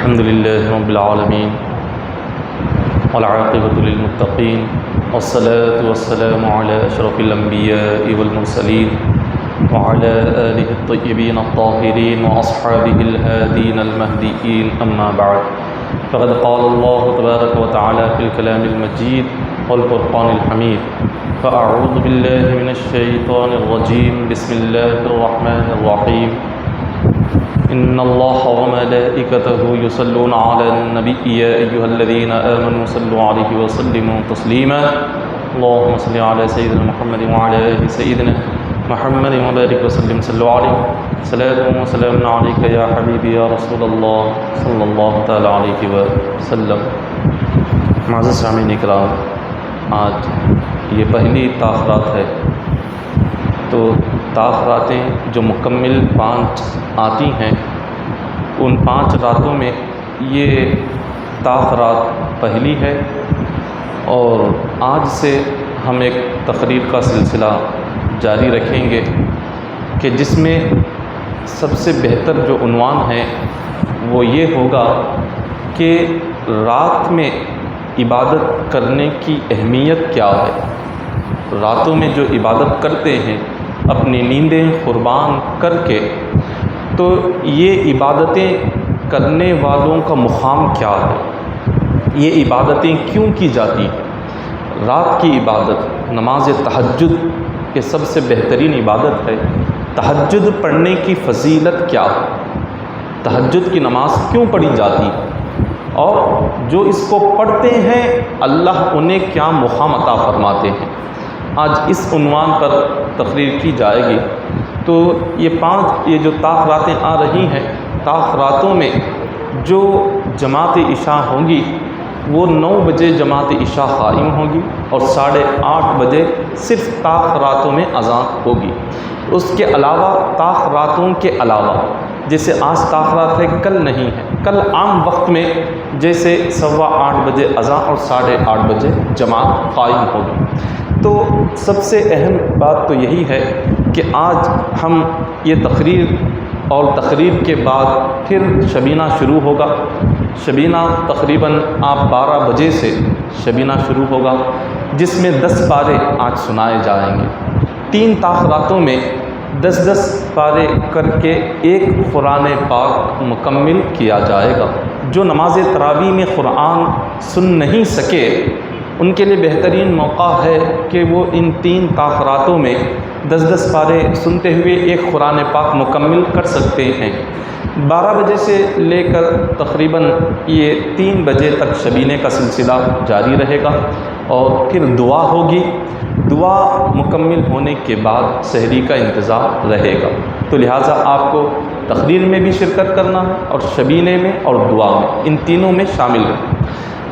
الحمد لله رب العالمين والعاقبة للمتقين والصلاة والسلام على أشرف الأنبياء والمرسلين وعلى آله الطيبين الطاهرين وأصحابه الهادين المهديين أما بعد فقد قال الله تبارك وتعالى في الكلام المجيد والفرقان الحميد فأعوذ بالله من الشيطان الرجيم بسم الله الرحمن الرحيم إن الله وملائكته يصلون على النبي يا أيها الذين آمنوا صلوا عليه وسلموا تسليما اللهم صل على سيدنا محمد وعلى آل سيدنا محمد وبارك وسلم صلوا عليه صلاة وسلام عليك يا حبيبي يا رسول الله صلی اللہ تعالی علیہ وسلم۔ معزز سامعین اکرام، آج یہ پہلی تاخرات ہے، تو تاخراتیں جو مکمل 5 آتی ہیں، ان 5 راتوں میں یہ تاخرات پہلی ہے، اور آج سے ہم ایک تقریر کا سلسلہ جاری رکھیں گے کہ جس میں سب سے بہتر جو عنوان ہے وہ یہ ہوگا کہ رات میں عبادت کرنے کی اہمیت کیا ہے۔ راتوں میں جو عبادت کرتے ہیں اپنی نیندیں قربان کر کے، تو یہ عبادتیں کرنے والوں کا مقام کیا ہے، یہ عبادتیں کیوں کی جاتی ہیں۔ رات کی عبادت نماز تہجد یہ سب سے بہترین عبادت ہے۔ تہجد پڑھنے کی فضیلت کیا ہے، تہجد کی نماز کیوں پڑھی جاتی ہے، اور جو اس کو پڑھتے ہیں اللہ انہیں کیا مقام عطا فرماتے ہیں، آج اس عنوان پر تقریر کی جائے گی۔ تو یہ جو تاخراتیں آ رہی ہیں، تاخراتوں میں جو جماعت عشاء ہوں گی وہ 9 بجے جماعت عشاء قائم ہوگی، اور 8:30 بجے صرف تاخراتوں میں اذان ہوگی۔ اس کے علاوہ تاخراتوں کے علاوہ جیسے آج تاخرات ہے، کل نہیں ہے، کل عام وقت میں جیسے 8:15 بجے اذان اور 8:30 بجے جماعت قائم ہوگی۔ تو سب سے اہم بات تو یہی ہے کہ آج ہم یہ تقریر، اور تقریر کے بعد پھر شبینہ شروع ہوگا۔ شبینہ تقریباً 12 بجے سے شبینہ شروع ہوگا، جس میں 10 پارے آج سنائے جائیں گے۔ 3 تاخراتوں میں 10 پارے کر کے ایک قرآن پاک مکمل کیا جائے گا۔ جو نماز تراویح میں قرآن سن نہیں سکے ان کے لیے بہترین موقع ہے کہ وہ ان 3 تاخراتوں میں 10 پارے سنتے ہوئے ایک قرآن پاک مکمل کر سکتے ہیں۔ 12 بجے سے لے کر تقریباً یہ 3 بجے تک شبینے کا سلسلہ جاری رہے گا، اور پھر دعا ہوگی۔ دعا مکمل ہونے کے بعد سحری کا انتظار رہے گا۔ تو لہٰذا آپ کو تقریر میں بھی شرکت کرنا ہے، اور شبینے میں اور دعا میں، ان تینوں میں شامل ہے۔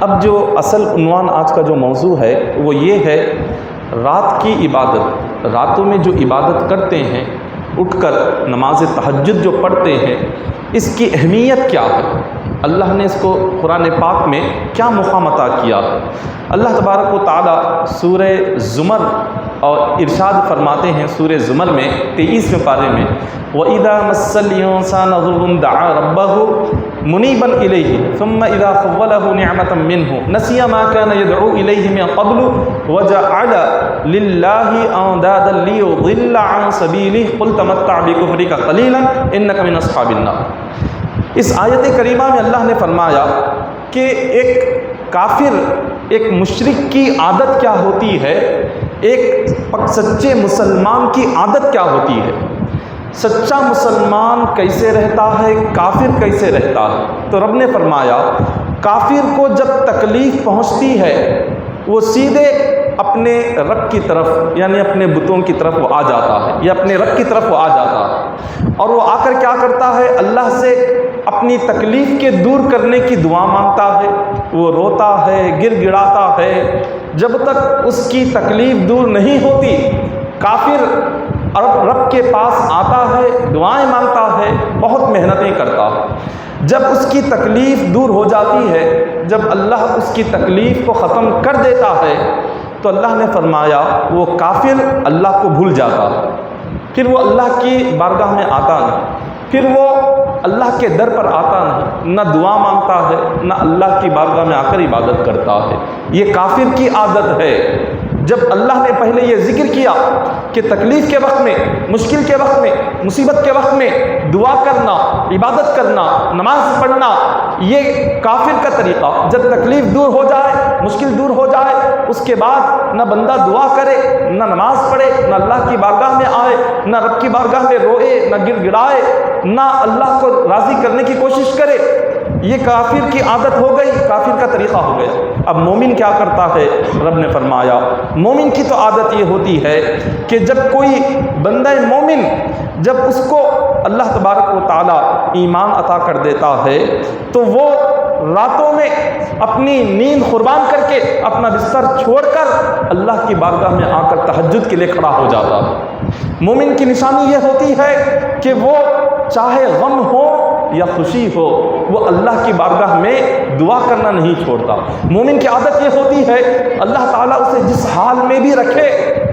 اب جو اصل عنوان آج کا جو موضوع ہے وہ یہ ہے، رات کی عبادت۔ راتوں میں جو عبادت کرتے ہیں، اٹھ کر نماز تہجد جو پڑھتے ہیں، اس کی اہمیت کیا ہے، اللہ نے اس کو قرآن پاک میں کیا مقام عطا کیا ہے۔ اللہ تبارک و تعالی سورہ زمر اور ارشاد فرماتے ہیں سورہ زمر میں 23ویں پارے میں، وَإِذَا مَسَّ الْإِنسَانَ ضُرٌّ دَعَا رَبَّهُ مُنِيبًا إِلَيْهِ ثُمَّ إِذَا خَوَّلَهُ نِعْمَةً مِّنْهُ نَسِيَ مَا كَانَ يَدْعُو إِلَيْهِ مِن قَبْلُ وَجَعَلَ لِلَّهِ أَندَادًا لِّيُضِلَّ عَن سَبِيلِهِ قُلْ تَمَتَّعْ بِكُفْرِكَ قَلِيلًا إِنَّكَ مِنْ أَصْحَابِ النَّارِ۔ اس آیت کریمہ میں اللہ نے فرمایا کہ ایک کافر، ایک مشرک کی عادت کیا ہوتی ہے، ایک سچے مسلمان کی عادت کیا ہوتی ہے، سچا مسلمان کیسے رہتا ہے، کافر کیسے رہتا ہے۔ تو رب نے فرمایا کافر کو جب تکلیف پہنچتی ہے وہ سیدھے اپنے رب کی طرف، یعنی اپنے بتوں کی طرف وہ آ جاتا ہے، یا اپنے رب کی طرف وہ آ جاتا ہے، اور وہ آ کر کیا کرتا ہے، اللہ سے اپنی تکلیف کے دور کرنے کی دعا مانگتا ہے، وہ روتا ہے، گر گڑاتا ہے۔ جب تک اس کی تکلیف دور نہیں ہوتی کافر رب کے پاس آتا ہے، دعائیں مانگتا ہے، بہت محنتیں کرتا ہے۔ جب اس کی تکلیف دور ہو جاتی ہے، جب اللہ اس کی تکلیف کو ختم کر دیتا ہے، تو اللہ نے فرمایا وہ کافر اللہ کو بھول جاتا ہے، پھر وہ اللہ کی بارگاہ میں آتا نہیں، پھر وہ اللہ کے در پر آتا نہیں، نہ دعا مانگتا ہے، نہ اللہ کی بارگاہ میں آ کر عبادت کرتا ہے۔ یہ کافر کی عادت ہے۔ جب اللہ نے پہلے یہ ذکر کیا کہ تکلیف کے وقت میں، مشکل کے وقت میں، مصیبت کے وقت میں دعا کرنا، عبادت کرنا، نماز پڑھنا، یہ کافر کا طریقہ، جب تکلیف دور ہو جائے، مشکل دور ہو جائے، اس کے بعد نہ بندہ دعا کرے، نہ نماز پڑھے، نہ اللہ کی بارگاہ میں آئے، نہ رب کی بارگاہ میں روئے، نہ گر گڑائے، نہ اللہ کو راضی کرنے کی کوشش کرے، یہ کافر کی عادت ہو گئی، کافر کا طریقہ ہو گیا۔ اب مومن کیا کرتا ہے؟ رب نے فرمایا مومن کی تو عادت یہ ہوتی ہے کہ جب کوئی بندہ مومن، جب اس کو اللہ تبارک و تعالی ایمان عطا کر دیتا ہے تو وہ راتوں میں اپنی نیند قربان کر کے، اپنا بستر چھوڑ کر اللہ کی بارگاہ میں آ کر تہجد کے لیے کھڑا ہو جاتا ہے۔ مومن کی نشانی یہ ہوتی ہے کہ وہ چاہے غم ہو یا خوشی ہو، وہ اللہ کی بارگاہ میں دعا کرنا نہیں چھوڑتا۔ مومن کی عادت یہ ہوتی ہے اللہ تعالیٰ اسے جس حال میں بھی رکھے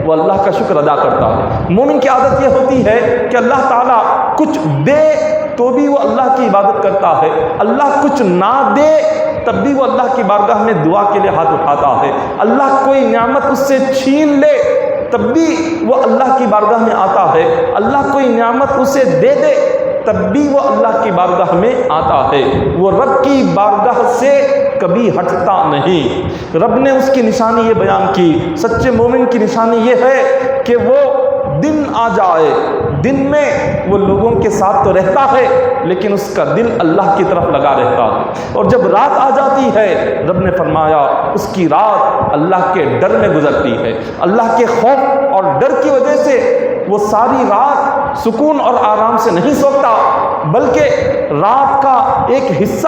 وہ اللہ کا شکر ادا کرتا ہے۔ مومن کی عادت یہ ہوتی ہے کہ اللہ تعالیٰ کچھ دے تو بھی وہ اللہ کی عبادت کرتا ہے، اللہ کچھ نہ دے تب بھی وہ اللہ کی بارگاہ میں دعا کے لیے ہاتھ اٹھاتا ہے، اللہ کوئی نعمت اس سے چھین لے تب بھی وہ اللہ کی بارگاہ میں آتا ہے، اللہ کوئی نعمت اسے دے دے تب بھی وہ اللہ کی بارگاہ میں آتا ہے، وہ رب کی بارگاہ سے کبھی ہٹتا نہیں۔ رب نے اس کی نشانی یہ بیان کی، سچے مومن کی نشانی یہ ہے کہ وہ دن آ جائے، دن میں وہ لوگوں کے ساتھ تو رہتا ہے لیکن اس کا دل اللہ کی طرف لگا رہتا ہے، اور جب رات آ جاتی ہے رب نے فرمایا اس کی رات اللہ کے ڈر میں گزرتی ہے، اللہ کے خوف اور ڈر کی وجہ سے وہ ساری رات سکون اور آرام سے نہیں سوتا، بلکہ رات کا ایک حصہ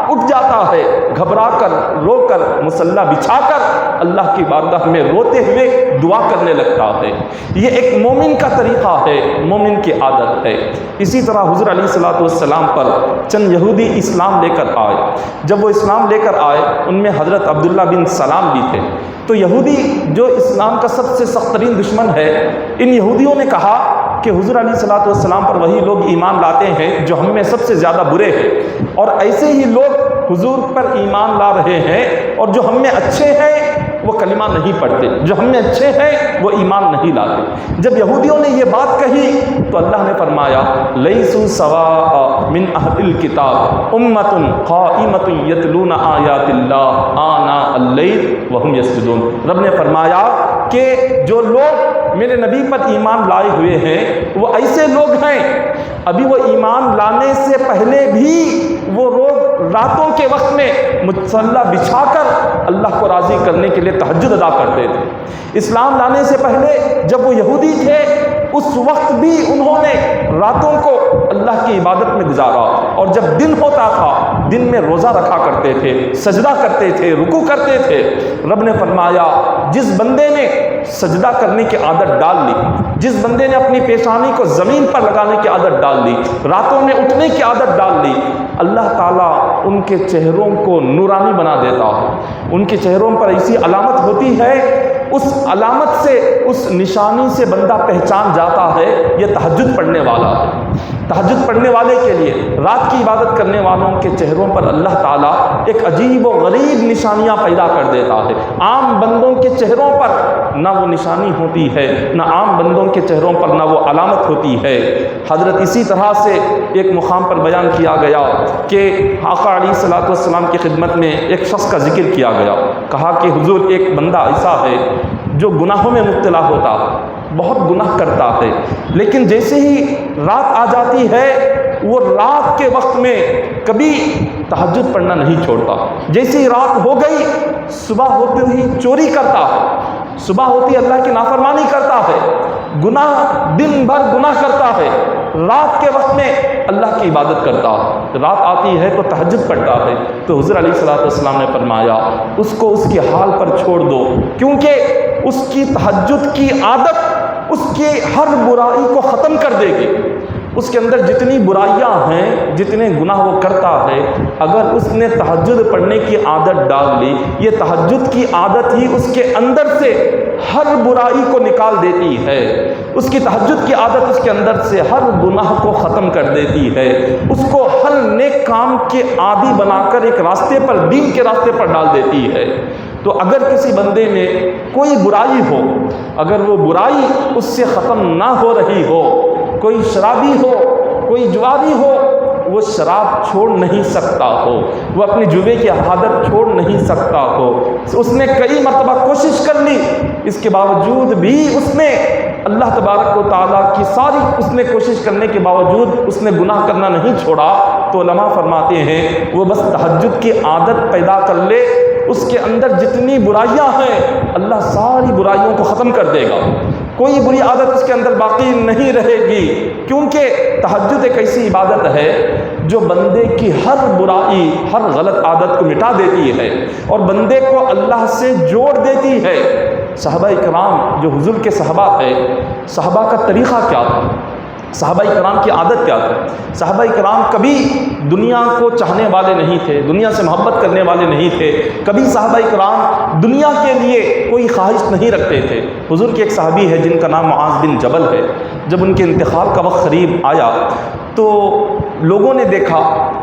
اٹھ جاتا ہے، گھبرا کر، رو کر، مصلی بچھا کر اللہ کی بارگاہ میں روتے ہوئے دعا کرنے لگتا ہے۔ یہ ایک مومن کا طریقہ ہے، مومن کی عادت ہے۔ اسی طرح حضور علیہ الصلوۃ والسلام پر چند یہودی اسلام لے کر آئے۔ جب وہ اسلام لے کر آئے ان میں حضرت عبداللہ بن سلام بھی تھے۔ تو یہودی جو اسلام کا سب سے سخت ترین دشمن ہے، ان یہودیوں نے کہا کہ حضور علیہ الصلوۃ والسلام پر وہی لوگ ایمان لاتے ہیں جو ہم میں سب سے زیادہ برے ہیں، اور ایسے ہی لوگ حضور پر ایمان لا رہے ہیں، اور جو ہم میں اچھے ہیں وہ کلمہ نہیں پڑھتے، جو ہم میں اچھے ہیں وہ ایمان نہیں لاتے۔ جب یہودیوں نے یہ بات کہی تو اللہ نے فرمایا لیسوا سواء من اہل الکتاب امۃ قائمۃ یتلون آیات اللہ آناء اللیل وہم یسجدون۔ رب نے فرمایا کہ جو لوگ میرے نبی پر ایمان لائے ہوئے ہیں وہ ایسے لوگ ہیں، ابھی وہ ایمان لانے سے پہلے بھی وہ لوگ راتوں کے وقت میں مصلی بچھا کر اللہ کو راضی کرنے کے لیے تہجد ادا کرتے تھے۔ اسلام لانے سے پہلے جب وہ یہودی تھے اس وقت بھی انہوں نے راتوں کو اللہ کی عبادت میں گزارا، اور جب دن ہوتا تھا دن میں روزہ رکھا کرتے تھے، سجدہ کرتے تھے، رکوع کرتے تھے۔ رب نے فرمایا جس بندے نے سجدہ کرنے کی عادت ڈال لی، جس بندے نے اپنی پیشانی کو زمین پر لگانے کی عادت ڈال لی، راتوں میں اٹھنے کی عادت ڈال لی، اللہ تعالیٰ ان کے چہروں کو نورانی بنا دیتا ہے۔ ان کے چہروں پر ایسی علامت ہوتی ہے، اس علامت سے، اس نشانی سے بندہ پہچان جاتا ہے یہ تہجد پڑھنے والا ہے۔ تہجد پڑھنے والے کے لیے، رات کی عبادت کرنے والوں کے چہروں پر اللہ تعالیٰ ایک عجیب و غریب نشانیاں پیدا کر دیتا ہے۔ عام بندوں کے چہروں پر نہ وہ نشانی ہوتی ہے، نہ عام بندوں کے چہروں پر نہ وہ علامت ہوتی ہے۔ حضرت اسی طرح سے ایک مقام پر بیان کیا گیا کہ آقا علیہ الصلوۃ والسلام کی خدمت میں ایک شخص کا ذکر کیا گیا، کہا کہ حضور ایک بندہ ایسا ہے جو گناہوں میں مبتلا ہوتا، بہت گناہ کرتا ہے، لیکن جیسے ہی رات آ جاتی ہے وہ رات کے وقت میں کبھی تہجد پڑھنا نہیں چھوڑتا، جیسے ہی رات ہو گئی صبح ہوتے ہی چوری کرتا ہے، صبح ہوتی اللہ کی نافرمانی کرتا ہے، گناہ دن بھر گناہ کرتا ہے، رات کے وقت میں اللہ کی عبادت کرتا ہے، رات آتی ہے تو تہجد پڑھتا ہے۔ تو حضور علیہ الصلوۃ والسلام نے فرمایا اس کو اس کے حال پر چھوڑ دو، کیونکہ اس کی تہجد کی عادت اس کی ہر برائی کو ختم کر دے گی۔ اس کے اندر جتنی برائیاں ہیں، جتنے گناہ وہ کرتا ہے، اگر اس نے تہجد پڑھنے کی عادت ڈال لی، یہ تہجد کی عادت ہی اس کے اندر سے ہر برائی کو نکال دیتی ہے، اس کی تہجد کی عادت اس کے اندر سے ہر گناہ کو ختم کر دیتی ہے، اس کو ہر نیک کام کے عادی بنا کر ایک راستے پر، دین کے راستے پر ڈال دیتی ہے۔ تو اگر کسی بندے میں کوئی برائی ہو، اگر وہ برائی اس سے ختم نہ ہو رہی ہو، کوئی شرابی ہو، کوئی جواری ہو، وہ شراب چھوڑ نہیں سکتا ہو، وہ اپنی جوے کی عادت چھوڑ نہیں سکتا ہو، اس نے کئی مرتبہ کوشش کر لی، اس کے باوجود بھی اس نے اللہ تبارک و تعالیٰ کی ساری اس نے کوشش کرنے کے باوجود اس نے گناہ کرنا نہیں چھوڑا، تو علماء فرماتے ہیں وہ بس تہجد کی عادت پیدا کر لے، اس کے اندر جتنی برائیاں ہیں اللہ ساری برائیوں کو ختم کر دے گا، کوئی بری عادت اس کے اندر باقی نہیں رہے گی، کیونکہ تہجد ایک ایسی عبادت ہے جو بندے کی ہر برائی، ہر غلط عادت کو مٹا دیتی ہے اور بندے کو اللہ سے جوڑ دیتی ہے۔ صحابہ کرام جو حضور کے صحابہ تھے، صحابہ کا طریقہ کیا تھا، صحابہ کرام کی عادت کیا تھی؟ صحابہ کرام کبھی دنیا کو چاہنے والے نہیں تھے، دنیا سے محبت کرنے والے نہیں تھے، کبھی صحابہ کرام دنیا کے لیے کوئی خواہش نہیں رکھتے تھے۔ حضور کے ایک صحابی ہے جن کا نام معاذ بن جبل ہے، جب ان کے انتقال کا وقت قریب آیا تو لوگوں نے دیکھا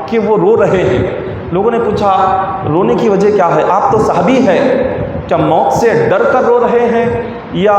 کہ وہ رو رہے ہیں، لوگوں نے پوچھا رونے کی وجہ کیا ہے؟ آپ تو صحابی ہیں، کیا موت سے ڈر کر رو رہے ہیں یا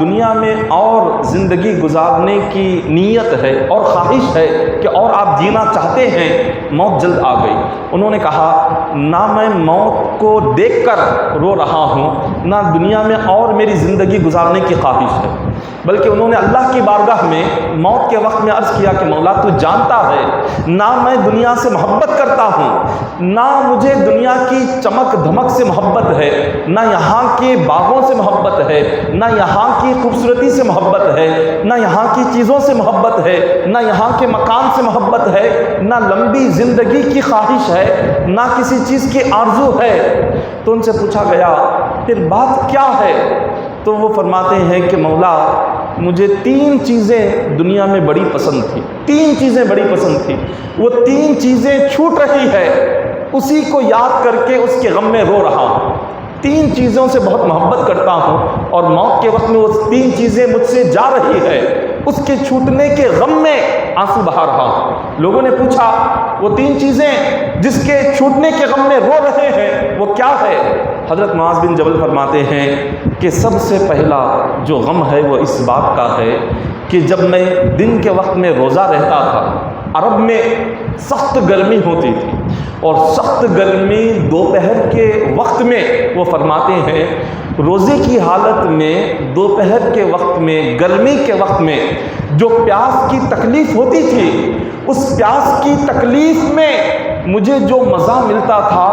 دنیا میں اور زندگی گزارنے کی نیت ہے اور خواہش ہے کہ اور آپ جینا چاہتے ہیں، موت جلد آ گئی؟ انہوں نے کہا نہ میں موت کو دیکھ کر رو رہا ہوں، نہ دنیا میں اور میری زندگی گزارنے کی خواہش ہے، بلکہ انہوں نے اللہ کی بارگاہ میں موت کے وقت میں عرض کیا کہ مولا تو جانتا ہے نہ میں دنیا سے محبت کرتا ہوں، نہ مجھے دنیا کی چمک دھمک سے محبت ہے، نہ یہاں کے باغوں سے محبت ہے، نہ یہاں کی خوبصورتی سے محبت ہے، نہ یہاں کی چیزوں سے محبت ہے، نہ یہاں کے مکان سے محبت ہے، نہ لمبی زندگی کی خواہش ہے، نہ کسی چیز کی آرزو ہے۔ تو ان سے پوچھا گیا پھر بات کیا ہے؟ تو وہ فرماتے ہیں کہ مولا مجھے 3 چیزیں دنیا میں بڑی پسند تھی، 3 چیزیں بڑی پسند تھی، وہ 3 چیزیں چھوٹ رہی ہے، اسی کو یاد کر کے اس کے غم میں رو رہا ہوں، 3 چیزوں سے بہت محبت کرتا ہوں اور موت کے وقت میں وہ 3 چیزیں مجھ سے جا رہی ہے، اس کے چھوٹنے کے غم میں آنسو بہا رہا ہوں۔ لوگوں نے پوچھا وہ 3 چیزیں جس کے چھوٹنے کے غم میں رو رہے ہیں وہ کیا ہے؟ حضرت معاذ بن جبل فرماتے ہیں کہ سب سے پہلا جو غم ہے وہ اس بات کا ہے کہ جب میں دن کے وقت میں روزہ رہتا تھا، عرب میں سخت گرمی ہوتی تھی اور سخت گرمی دوپہر کے وقت میں وہ فرماتے ہیں روزے کی حالت میں دوپہر کے وقت میں گرمی کے وقت میں جو پیاس کی تکلیف ہوتی تھی، اس پیاس کی تکلیف میں مجھے جو مزہ ملتا تھا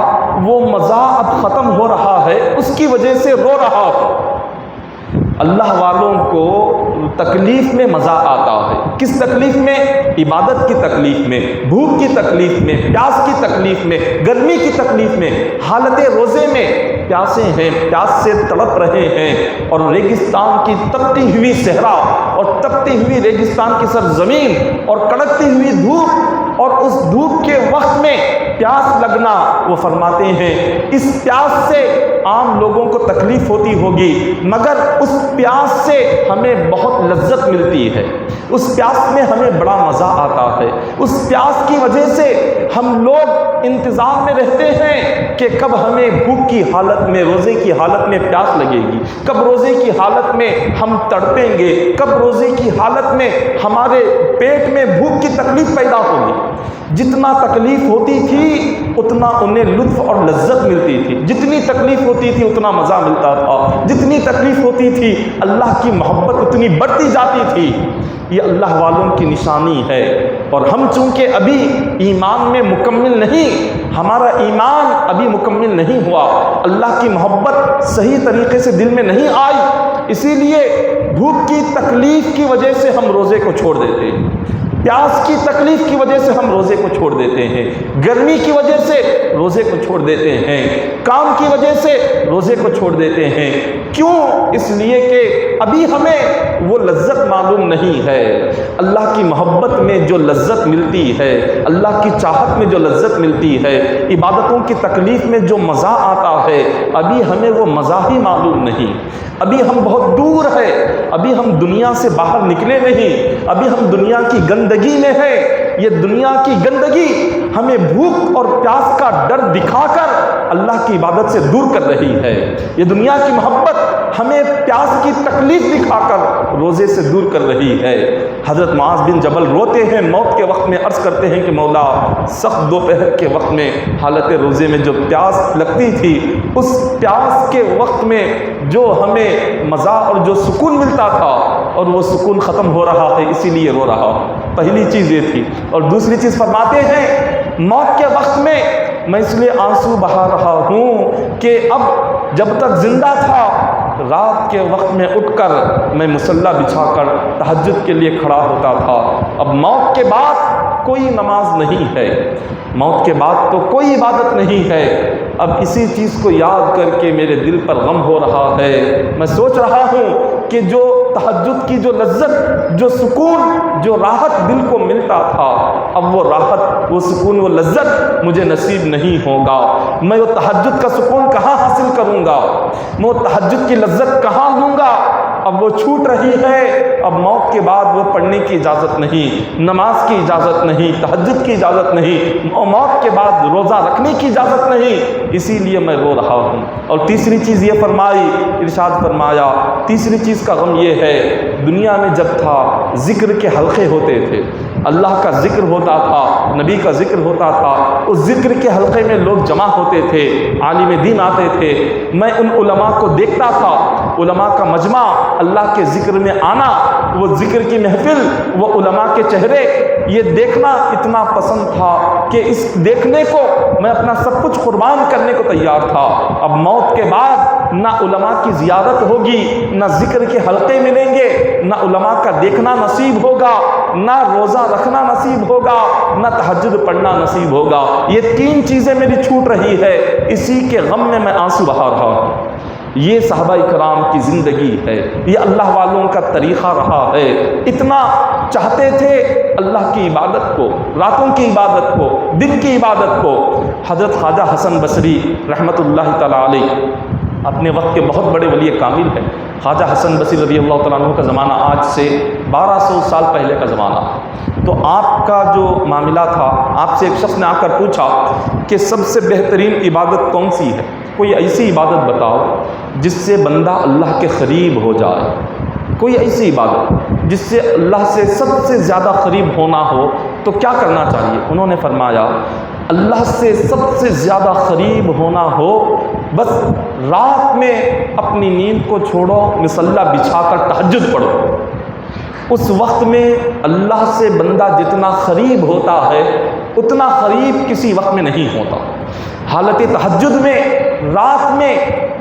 وہ مزہ اب ختم ہو رہا ہے، اس کی وجہ سے رو رہا ہوں۔ اللہ والوں کو تکلیف میں مزہ آتا ہے، کس تکلیف میں؟ عبادت کی تکلیف میں، بھوک کی تکلیف میں، پیاس کی تکلیف میں، گرمی کی تکلیف میں، حالت روزے میں پیاسے ہیں، پیاس سے تڑپ رہے ہیں اور ریگستان کی تپتی ہوئی صحرا اور تپتی ہوئی ریگستان کی سرزمین اور کڑکتی ہوئی دھوپ اور اس دھوپ کے وقت میں پیاس لگنا، وہ فرماتے ہیں اس پیاس سے عام لوگوں کو تکلیف ہوتی ہوگی مگر اس پیاس سے ہمیں بہت لذت ملتی ہے، اس پیاس میں ہمیں بڑا مزہ آتا ہے، اس پیاس کی وجہ سے ہم لوگ انتظار میں رہتے ہیں کہ کب ہمیں بھوک کی حالت میں، روزے کی حالت میں پیاس لگے گی، کب روزے کی حالت میں ہم تڑپیں گے، کب روزے کی حالت میں ہمارے پیٹ میں بھوک کی تکلیف پیدا ہوگی۔ جتنا تکلیف ہوتی تھی اتنا انہیں لطف اور لذت ملتی تھی، جتنی تکلیف ہوتی تھی اتنا مزہ ملتا تھا، جتنی تکلیف ہوتی تھی اللہ کی محبت اتنی بڑھتی جاتی تھی۔ یہ اللہ والوں کی نشانی ہے اور ہم چونکہ ابھی ایمان میں مکمل نہیں، ہمارا ایمان ابھی مکمل نہیں ہوا، اللہ کی محبت صحیح طریقے سے دل میں نہیں آئی، اسی لیے بھوک کی تکلیف کی وجہ سے ہم روزے کو چھوڑ دیتے ہیں، پیاس کی تکلیف کی وجہ سے ہم روزے کو چھوڑ دیتے ہیں، گرمی کی وجہ سے روزے کو چھوڑ دیتے ہیں، کام کی وجہ سے روزے کو چھوڑ دیتے ہیں۔ کیوں؟ اس لیے کہ ابھی ہمیں وہ لذت معلوم نہیں ہے۔ اللہ کی محبت میں جو لذت ملتی ہے، اللہ کی چاہت میں جو لذت ملتی ہے، عبادتوں کی تکلیف میں جو مزہ آتا ہے، ابھی ہمیں وہ مزہ ہی معلوم نہیں۔ ابھی ہم بہت دور ہیں، ابھی ہم دنیا سے باہر نکلے نہیں، ابھی ہم دنیا کی گندگی میں ہیں۔ یہ دنیا کی گندگی ہمیں بھوک اور پیاس کا ڈر دکھا کر اللہ کی عبادت سے دور کر رہی ہے۔ یہ دنیا کی محبت ہمیں پیاس کی تکلیف دکھا کر روزے سے دور کر رہی ہے۔ حضرت معاذ بن جبل روتے ہیں موت کے وقت میں، عرض کرتے ہیں کہ مولا، سخت دوپہر کے وقت میں حالت روزے میں جو پیاس لگتی تھی، اس پیاس کے وقت میں جو ہمیں مزہ اور جو سکون ملتا تھا، اور وہ سکون ختم ہو رہا ہے، اسی لیے رو رہا ہوں۔ پہلی چیز یہ تھی۔ اور دوسری چیز فرماتے ہیں موت کے وقت میں اس لیے آنسو بہا رہا ہوں کہ اب جب تک زندہ تھا، رات کے وقت میں اٹھ کر میں مصلی بچھا کر تہجد کے لیے کھڑا ہوتا تھا۔ اب موت کے بعد کوئی نماز نہیں ہے، موت کے بعد تو کوئی عبادت نہیں ہے۔ اب اسی چیز کو یاد کر کے میرے دل پر غم ہو رہا ہے۔ میں سوچ رہا ہوں کہ جو تہجد کی جو لذت، جو سکون، جو راحت دل کو ملتا تھا، اب وہ راحت، وہ سکون، وہ لذت مجھے نصیب نہیں ہوگا۔ میں وہ تہجد کا سکون کہاں حاصل کروں گا؟ میں وہ تہجد کی لذت کہاں لوں گا؟ اب وہ چھوٹ رہی ہے۔ اب موت کے بعد وہ پڑھنے کی اجازت نہیں، نماز کی اجازت نہیں، تہجد کی اجازت نہیں، موت کے بعد روزہ رکھنے کی اجازت نہیں، اسی لیے میں رو رہا ہوں۔ اور تیسری چیز یہ فرمائی، ارشاد فرمایا، تیسری چیز کا غم یہ ہے، دنیا میں جب تھا ذکر کے حلقے ہوتے تھے، اللہ کا ذکر ہوتا تھا، نبی کا ذکر ہوتا تھا، اس ذکر کے حلقے میں لوگ جمع ہوتے تھے، عالم دین آتے تھے، میں ان علماء کو دیکھتا تھا، علماء کا مجمع، اللہ کے ذکر میں آنا، وہ ذکر کی محفل، وہ علماء کے چہرے، یہ دیکھنا اتنا پسند تھا کہ اس دیکھنے کو میں اپنا سب کچھ قربان کرنے کو تیار تھا۔ اب موت کے بعد نہ علماء کی زیارت ہوگی، نہ ذکر کے حلقے ملیں گے، نہ علماء کا دیکھنا نصیب ہوگا، نہ روزہ رکھنا نصیب ہوگا، نہ تہجد پڑھنا نصیب ہوگا۔ یہ تین چیزیں میری چھوٹ رہی ہے، اسی کے غم میں میں آنسو بہا رہا ہوں۔ یہ صحابہ کرام کی زندگی ہے، یہ اللہ والوں کا طریقہ رہا ہے۔ اتنا چاہتے تھے اللہ کی عبادت کو، راتوں کی عبادت کو، دن کی عبادت کو۔ حضرت خواجہ حسن بصری رحمۃ اللہ تعالیٰ علیہ اپنے وقت کے بہت بڑے ولی کامل ہیں۔ خواجہ حسن بصری رضی اللہ تعالیٰ عنہ کا زمانہ آج سے 1200 سال پہلے کا زمانہ۔ تو آپ کا جو معاملہ تھا، آپ سے ایک شخص نے آ کر پوچھا کہ سب سے بہترین عبادت کون سی ہے؟ کوئی ایسی عبادت بتاؤ جس سے بندہ اللہ کے قریب ہو جائے، کوئی ایسی عبادت جس سے اللہ سے سب سے زیادہ قریب ہونا ہو تو کیا کرنا چاہیے؟ انہوں نے فرمایا اللہ سے سب سے زیادہ قریب ہونا ہو، بس رات میں اپنی نیند کو چھوڑو، مصلی بچھا کر تہجد پڑھو۔ اس وقت میں اللہ سے بندہ جتنا قریب ہوتا ہے اتنا قریب کسی وقت میں نہیں ہوتا۔ حالت تہجد میں، رات میں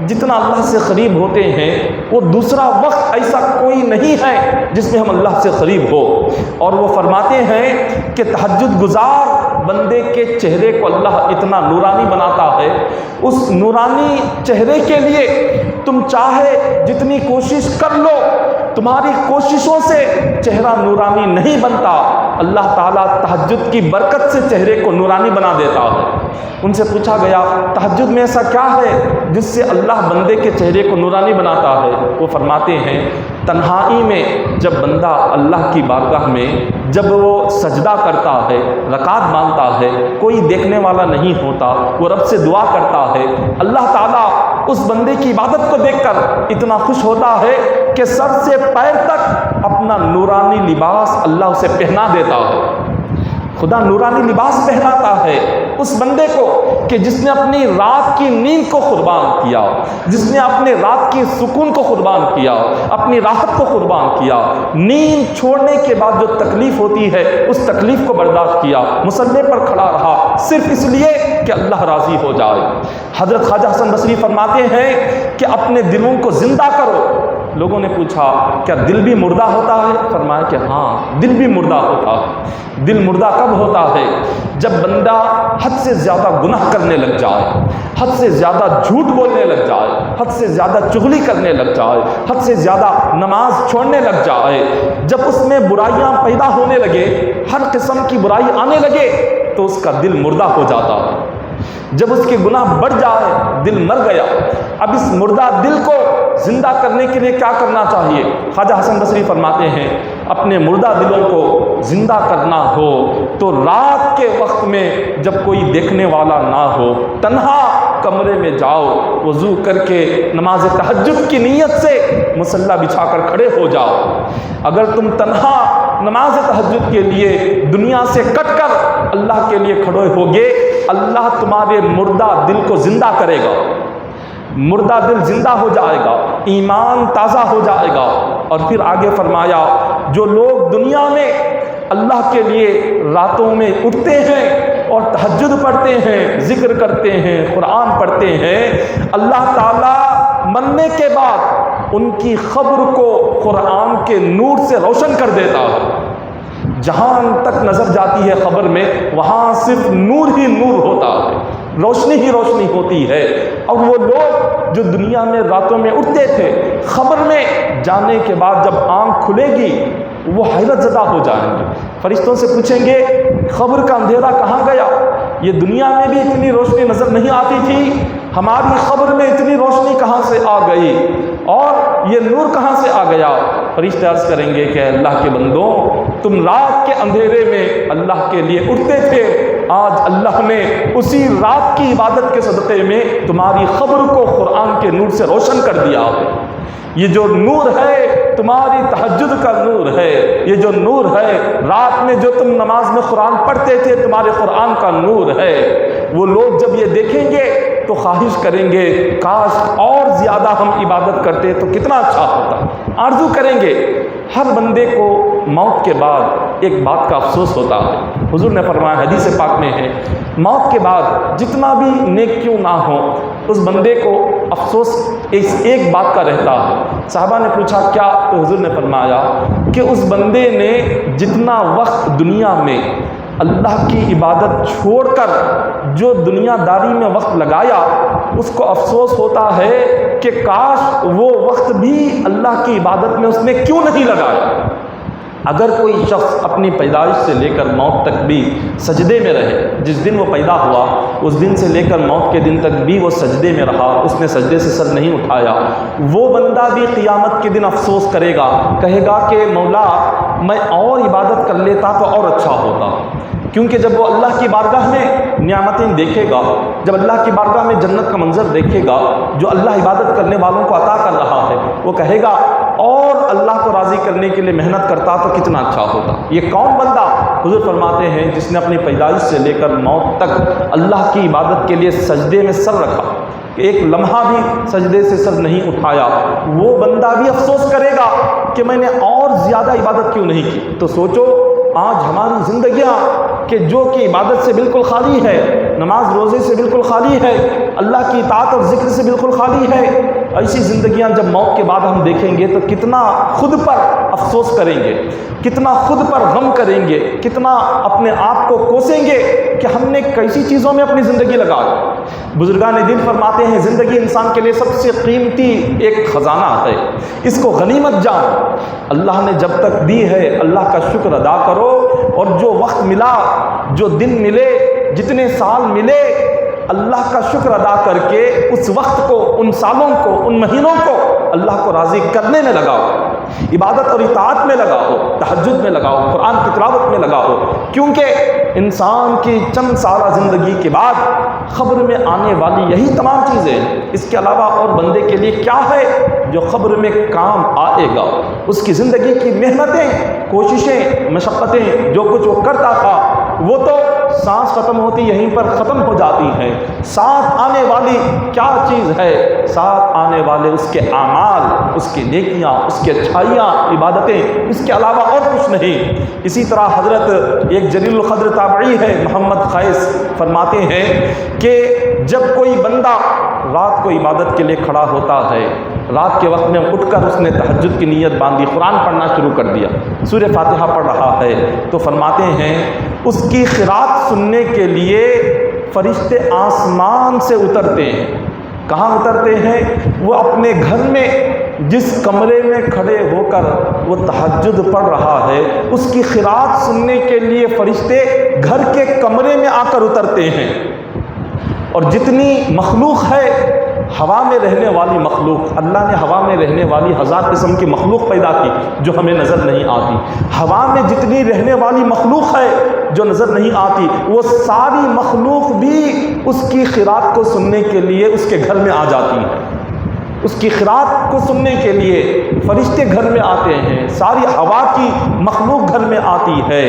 جتنا اللہ سے قریب ہوتے ہیں، وہ دوسرا وقت ایسا کوئی نہیں ہے جس میں ہم اللہ سے قریب ہو۔ اور وہ فرماتے ہیں کہ تہجد گزار بندے کے چہرے کو اللہ اتنا نورانی بناتا ہے، اس نورانی چہرے کے لیے تم چاہے جتنی کوشش کر لو، تمہاری کوششوں سے چہرہ نورانی نہیں بنتا، اللہ تعالیٰ تہجد کی برکت سے چہرے کو نورانی بنا دیتا ہے۔ ان سے پوچھا گیا تہجد میں ایسا کیا ہے جس سے اللہ بندے کے چہرے کو نورانی بناتا ہے؟ وہ فرماتے ہیں تنہائی میں جب بندہ اللہ کی بارگاہ میں جب وہ سجدہ کرتا ہے، رکعت باندھتا ہے، کوئی دیکھنے والا نہیں ہوتا، وہ رب سے دعا کرتا ہے، اللہ تعالیٰ اس بندے کی عبادت کو دیکھ کر اتنا خوش ہوتا ہے کہ سر سے پیر تک اپنا نورانی لباس اللہ اسے پہنا دیتا ہے۔ خدا نورانی لباس پہناتا ہے اس بندے کو کہ جس نے اپنی رات کی نیند کو قربان کیا، جس نے اپنے رات کی سکون کو قربان کیا، اپنی راحت کو قربان کیا، نیند چھوڑنے کے بعد جو تکلیف ہوتی ہے اس تکلیف کو برداشت کیا، مصلی پر کھڑا رہا صرف اس لیے کہ اللہ راضی ہو جائے۔ حضرت خواجہ حسن بصری فرماتے ہیں کہ اپنے دلوں کو زندہ کرو، لوگوں نے پوچھا کیا دل بھی مردہ ہوتا ہے؟ فرمایا کہ ہاں دل بھی مردہ ہوتا ہے۔ دل مردہ کب ہوتا ہے؟ جب بندہ حد سے زیادہ گناہ کرنے لگ جائے، حد سے زیادہ جھوٹ بولنے لگ جائے، حد سے زیادہ چغلی کرنے لگ جائے، حد سے زیادہ نماز چھوڑنے لگ جائے، جب اس میں برائیاں پیدا ہونے لگے، ہر قسم کی برائی آنے لگے، تو اس کا دل مردہ ہو جاتا ہے۔ جب اس کے گناہ بڑھ جائے، دل مر گیا۔ اب اس مردہ دل کو زندہ کرنے کے لیے کیا کرنا چاہیے؟ خواجہ حسن بصری فرماتے ہیں اپنے مردہ دلوں کو زندہ کرنا ہو تو رات کے وقت میں جب کوئی دیکھنے والا نہ ہو، تنہا کمرے میں جاؤ، وضو کر کے نماز تہجد کی نیت سے مصلی بچھا کر کھڑے ہو جاؤ۔ اگر تم تنہا نماز تہجد کے لیے دنیا سے کٹ کر اللہ کے لیے کھڑے ہوگے، اللہ تمہارے مردہ دل کو زندہ کرے گا، مردہ دل زندہ ہو جائے گا، ایمان تازہ ہو جائے گا۔ اور پھر آگے فرمایا جو لوگ دنیا میں اللہ کے لیے راتوں میں اٹھتے ہیں اور تہجد پڑھتے ہیں، ذکر کرتے ہیں، قرآن پڑھتے ہیں، اللہ تعالیٰ مرنے کے بعد ان کی قبر کو قرآن کے نور سے روشن کر دیتا ہے۔ جہاں تک نظر جاتی ہے قبر میں، وہاں صرف نور ہی نور ہوتا ہے، روشنی ہی روشنی ہوتی ہے۔ اور وہ لوگ جو دنیا میں راتوں میں اٹھتے تھے، قبر میں جانے کے بعد جب آنکھ کھلے گی وہ حیرت زدہ ہو جائیں گے، فرشتوں سے پوچھیں گے قبر کا اندھیرا کہاں گیا؟ یہ دنیا میں بھی اتنی روشنی نظر نہیں آتی تھی، ہماری قبر میں اتنی روشنی کہاں سے آ گئی اور یہ نور کہاں سے آ گیا؟ فرشتے عرض کریں گے کہ اللہ کے بندوں، تم رات کے اندھیرے میں اللہ کے لیے اٹھتے تھے، آج اللہ نے اسی رات کی عبادت کے صدقے میں تمہاری قبر کو قرآن کے نور سے روشن کر دیا ہے۔ یہ جو نور ہے تمہاری تہجد کا نور ہے، یہ جو نور ہے رات میں جو تم نماز میں قرآن پڑھتے تھے تمہارے قرآن کا نور ہے۔ وہ لوگ جب یہ دیکھیں گے تو خواہش کریں گے کاش اور زیادہ ہم عبادت کرتے تو کتنا اچھا ہوتا، آرزو کریں گے۔ ہر بندے کو موت کے بعد ایک بات کا افسوس ہوتا ہے، حضور نے فرمایا حدیث پاک میں ہے موت کے بعد جتنا بھی نیک کیوں نہ ہو اس بندے کو افسوس اس ایک بات کا رہتا ہے۔ صحابہ نے پوچھا کیا؟ تو حضور نے فرمایا کہ اس بندے نے جتنا وقت دنیا میں اللہ کی عبادت چھوڑ کر جو دنیا داری میں وقت لگایا، اس کو افسوس ہوتا ہے کہ کاش وہ وقت بھی اللہ کی عبادت میں اس نے کیوں نہیں لگایا۔ اگر کوئی شخص اپنی پیدائش سے لے کر موت تک بھی سجدے میں رہے، جس دن وہ پیدا ہوا اس دن سے لے کر موت کے دن تک بھی وہ سجدے میں رہا، اس نے سجدے سے سر نہیں اٹھایا، وہ بندہ بھی قیامت کے دن افسوس کرے گا، کہے گا کہ مولا میں اور عبادت کر لیتا تو اور اچھا ہوتا۔ کیونکہ جب وہ اللہ کی بارگاہ میں نعمتیں دیکھے گا، جب اللہ کی بارگاہ میں جنت کا منظر دیکھے گا جو اللہ عبادت کرنے والوں کو عطا کر رہا ہے، وہ کہے گا اور اللہ کو راضی کرنے کے لیے محنت کرتا تو کتنا اچھا ہوتا۔ یہ کون بندہ؟ حضور فرماتے ہیں جس نے اپنی پیدائش سے لے کر موت تک اللہ کی عبادت کے لیے سجدے میں سر رکھا، ایک لمحہ بھی سجدے سے سر نہیں اٹھایا، وہ بندہ بھی افسوس کرے گا کہ میں نے اور زیادہ عبادت کیوں نہیں کی۔ تو سوچو آج ہماری زندگیاں کہ جو کہ عبادت سے بالکل خالی ہے، نماز روزے سے بالکل خالی ہے، اللہ کی اطاعت اور ذکر سے بالکل خالی ہے، ایسی زندگیاں جب موت کے بعد ہم دیکھیں گے تو کتنا خود پر افسوس کریں گے، کتنا خود پر غم کریں گے، کتنا اپنے آپ کو کوسیں گے کہ ہم نے کیسی چیزوں میں اپنی زندگی لگا دی۔ بزرگان دین فرماتے ہیں زندگی انسان کے لیے سب سے قیمتی ایک خزانہ ہے، اس کو غنیمت جان۔ اللہ نے جب تک دی ہے اللہ کا شکر ادا کرو، اور جو وقت ملا، جو دن ملے، جتنے سال ملے، اللہ کا شکر ادا کر کے اس وقت کو، ان سالوں کو، ان مہینوں کو اللہ کو راضی کرنے میں لگاؤ، عبادت اور اطاعت میں لگاؤ، تہجد میں لگاؤ، قرآن کی تلاوت میں لگاؤ، کیونکہ انسان کی چند سالہ زندگی کے بعد قبر میں آنے والی یہی تمام چیزیں ہیں۔ اس کے علاوہ اور بندے کے لیے کیا ہے جو قبر میں کام آئے گا؟ اس کی زندگی کی محنتیں، کوششیں، مشقتیں، جو کچھ وہ کرتا تھا وہ تو سانس ختم ہوتی یہیں پر ختم ہو جاتی ہیں۔ ساتھ آنے والی کیا چیز ہے؟ ساتھ آنے والے اس کے اعمال، اس کی نیکیاں، اس کی اچھائیاں، عبادتیں، اس کے علاوہ اور کچھ نہیں۔ اسی طرح حضرت ایک جلیل القدر تابعی ہے محمد قیس، فرماتے ہیں کہ جب کوئی بندہ رات کو عبادت کے لیے کھڑا ہوتا ہے، رات کے وقت میں اٹھ کر اس نے تہجد کی نیت باندھی، قرآن پڑھنا شروع کر دیا، سورہ فاتحہ پڑھ رہا ہے، تو فرماتے ہیں اس کی قرات سننے کے لیے فرشتے آسمان سے اترتے ہیں۔ کہاں اترتے ہیں؟ وہ اپنے گھر میں جس کمرے میں کھڑے ہو کر وہ تہجد پڑھ رہا ہے، اس کی قرات سننے کے لیے فرشتے گھر کے کمرے میں آ کر اترتے ہیں۔ اور جتنی مخلوق ہے، ہوا میں رہنے والی مخلوق، اللہ نے ہوا میں رہنے والی 1000 قسم کی مخلوق پیدا کی جو ہمیں نظر نہیں آتی۔ ہوا میں جتنی رہنے والی مخلوق ہے جو نظر نہیں آتی، وہ ساری مخلوق بھی اس کی قرات کو سننے کے لیے اس کے گھر میں آ جاتی ہے۔ اس کی قرات کو سننے کے لیے فرشتے گھر میں آتے ہیں، ساری ہوا کی مخلوق گھر میں آتی ہے۔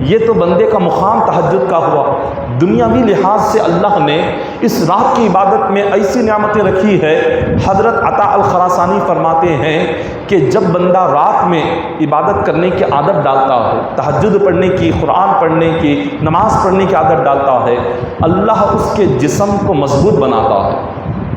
یہ تو بندے کا مقام تہجد کا ہوا۔ دنیاوی لحاظ سے اللہ نے اس رات کی عبادت میں ایسی نعمتیں رکھی ہے۔ حضرت عطا الخراسانی فرماتے ہیں کہ جب بندہ رات میں عبادت کرنے کی عادت ڈالتا ہے، تہجد پڑھنے کی، قرآن پڑھنے کی، نماز پڑھنے کی عادت ڈالتا ہے، اللہ اس کے جسم کو مضبوط بناتا ہے۔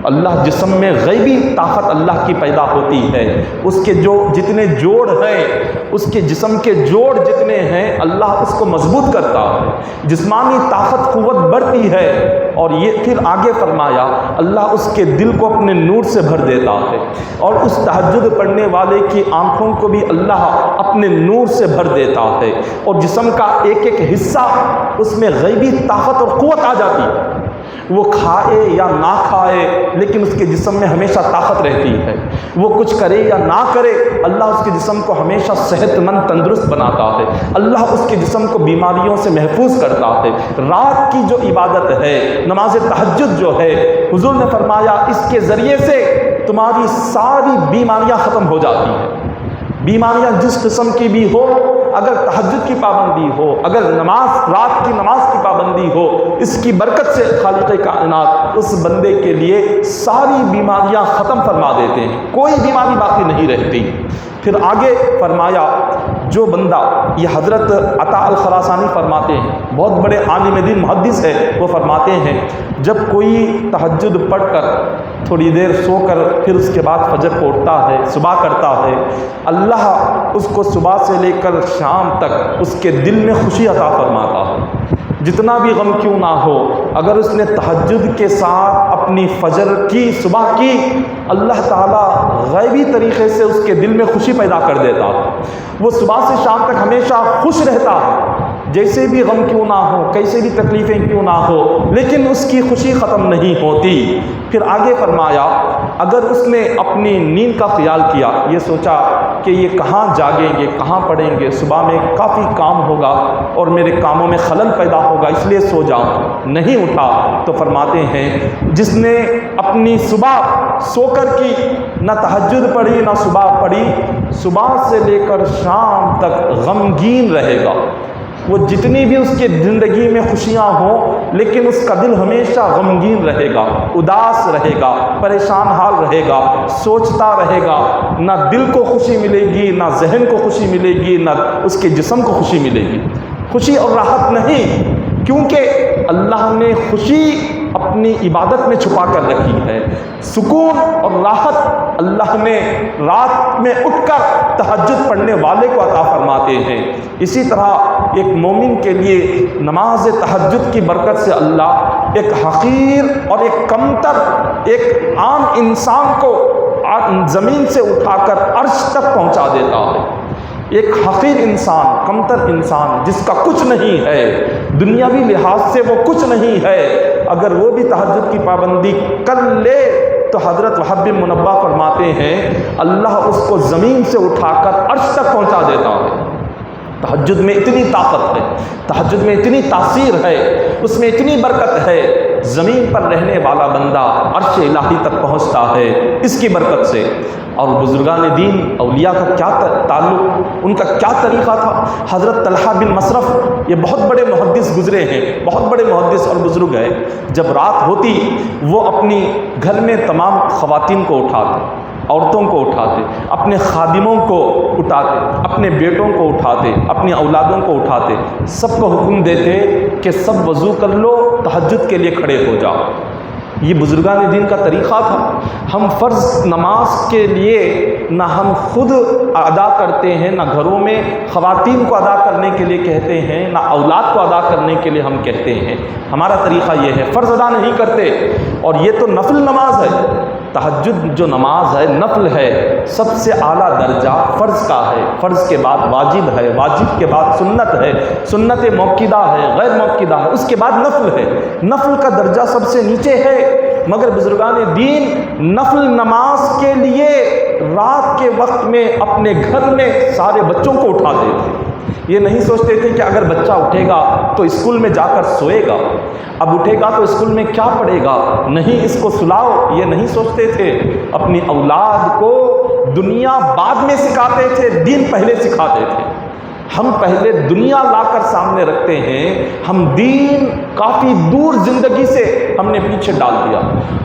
اللہ جسم میں غیبی طاقت اللہ کی پیدا ہوتی ہے۔ اس کے جو جتنے جوڑ ہیں، اس کے جسم کے جوڑ جتنے ہیں، اللہ اس کو مضبوط کرتا ہے، جسمانی طاقت قوت بڑھتی ہے۔ اور یہ پھر آگے فرمایا اللہ اس کے دل کو اپنے نور سے بھر دیتا ہے، اور اس تہجد پڑھنے والے کی آنکھوں کو بھی اللہ اپنے نور سے بھر دیتا ہے، اور جسم کا ایک ایک حصہ اس میں غیبی طاقت اور قوت آ جاتی ہے۔ وہ کھائے یا نہ کھائے لیکن اس کے جسم میں ہمیشہ طاقت رہتی ہے۔ وہ کچھ کرے یا نہ کرے، اللہ اس کے جسم کو ہمیشہ صحت مند تندرست بناتا ہے، اللہ اس کے جسم کو بیماریوں سے محفوظ کرتا ہے۔ رات کی جو عبادت ہے، نماز تہجد جو ہے، حضور نے فرمایا اس کے ذریعے سے تمہاری ساری بیماریاں ختم ہو جاتی ہیں۔ بیماریاں جس قسم کی بھی ہو، اگر تہجد کی پابندی ہو، اگر رات کی نماز کی پابندی ہو، اس کی برکت سے خالق کائنات اس بندے کے لیے ساری بیماریاں ختم فرما دیتے ہیں، کوئی بیماری باقی نہیں رہتی۔ پھر آگے فرمایا جو بندہ، یہ حضرت عطا الخراسانی فرماتے ہیں، بہت بڑے عالم دین محدث ہے، وہ فرماتے ہیں جب کوئی تہجد پڑھ کر تھوڑی دیر سو کر پھر اس کے بعد فجر کو اٹھتا ہے، صبح کرتا ہے، اللہ اس کو صبح سے لے کر شام تک اس کے دل میں خوشی عطا فرماتا ہے۔ جتنا بھی غم کیوں نہ ہو، اگر اس نے تہجد کے ساتھ اپنی فجر کی، صبح کی، اللہ تعالیٰ غیبی طریقے سے اس کے دل میں خوشی پیدا کر دیتا ہے۔ وہ صبح سے شام تک ہمیشہ خوش رہتا ہے، جیسے بھی غم کیوں نہ ہو، کیسے بھی تکلیفیں کیوں نہ ہو، لیکن اس کی خوشی ختم نہیں ہوتی۔ پھر آگے فرمایا اگر اس نے اپنی نیند کا خیال کیا، یہ سوچا کہ یہ کہاں جاگیں گے، کہاں پڑھیں گے، صبح میں کافی کام ہوگا اور میرے کاموں میں خلل پیدا ہوگا، اس لیے سو جاؤں، نہیں اٹھا، تو فرماتے ہیں جس نے اپنی صبح سو کر کی، نہ تہجد پڑھی نہ صبح پڑھی، صبح سے لے کر شام تک غمگین رہے گا۔ وہ جتنی بھی اس کی زندگی میں خوشیاں ہوں، لیکن اس کا دل ہمیشہ غمگین رہے گا، اداس رہے گا، پریشان حال رہے گا، سوچتا رہے گا، نہ دل کو خوشی ملے گی، نہ ذہن کو خوشی ملے گی، نہ اس کے جسم کو خوشی ملے گی۔ خوشی اور راحت نہیں، کیونکہ اللہ نے خوشی اپنی عبادت میں چھپا کر رکھی ہے۔ سکون اور راحت اللہ نے رات میں اٹھ کر تہجد پڑھنے والے کو عطا فرماتے ہیں۔ اسی طرح ایک مومن کے لیے نماز تہجد کی برکت سے اللہ ایک حقیر اور ایک کمتر، ایک عام انسان کو زمین سے اٹھا کر عرش تک پہنچا دیتا ہے۔ ایک حقیر انسان، کمتر انسان جس کا کچھ نہیں ہے، دنیاوی لحاظ سے وہ کچھ نہیں ہے، اگر وہ بھی تہجد کی پابندی کر لے تو حضرت وہب بن منبہ فرماتے ہیں اللہ اس کو زمین سے اٹھا کر عرش تک پہنچا دیتا ہے۔ تہجد میں اتنی طاقت ہے، تہجد میں اتنی تاثیر ہے۔ اس میں اتنی برکت ہے، زمین پر رہنے والا بندہ عرش الہی تک پہنچتا ہے اس کی برکت سے۔ اور بزرگان دین اولیاء کا کیا تعلق، ان کا کیا طریقہ تھا۔ حضرت طلحہ بن مصرف یہ بہت بڑے محدث گزرے ہیں، بہت بڑے محدث اور بزرگ ہیں۔ جب رات ہوتی وہ اپنی گھر میں تمام خواتین کو اٹھاتے، عورتوں کو اٹھاتے، اپنے خادموں کو اٹھاتے، اپنے بیٹوں کو اٹھاتے، اپنی اولادوں کو اٹھاتے، سب کو حکم دیتے کہ سب وضو کر لو، تہجد کے لیے کھڑے ہو جاؤ۔ یہ بزرگان دین کا طریقہ تھا۔ ہم فرض نماز کے لیے نہ ہم خود ادا کرتے ہیں، نہ گھروں میں خواتین کو ادا کرنے کے لیے کہتے ہیں، نہ اولاد کو ادا کرنے کے لیے ہم کہتے ہیں۔ ہمارا طریقہ یہ ہے، فرض ادا نہیں کرتے۔ اور یہ تو نفل نماز ہے، تہجد جو نماز ہے نفل ہے، سب سے اعلیٰ درجہ فرض کا ہے، فرض کے بعد واجب ہے، واجب کے بعد سنت ہے، سنت موقدہ ہے، غیر موقدہ ہے، اس کے بعد نفل ہے، نفل کا درجہ سب سے نیچے ہے۔ مگر بزرگان دین نفل نماز کے لیے رات کے وقت میں اپنے گھر میں سارے بچوں کو اٹھاتے تھے۔ یہ نہیں سوچتے تھے کہ اگر بچہ اٹھے گا تو اسکول میں جا کر سوئے گا، اب اٹھے گا تو اسکول میں کیا پڑھے گا، نہیں اس کو سلاؤ، یہ نہیں سوچتے تھے۔ اپنی اولاد کو دنیا بعد میں سکھاتے تھے، دین پہلے سکھاتے تھے۔ ہم پہلے دنیا لا کر سامنے رکھتے ہیں، ہم دین کافی دور زندگی سے ہم نے پیچھے ڈال دیا۔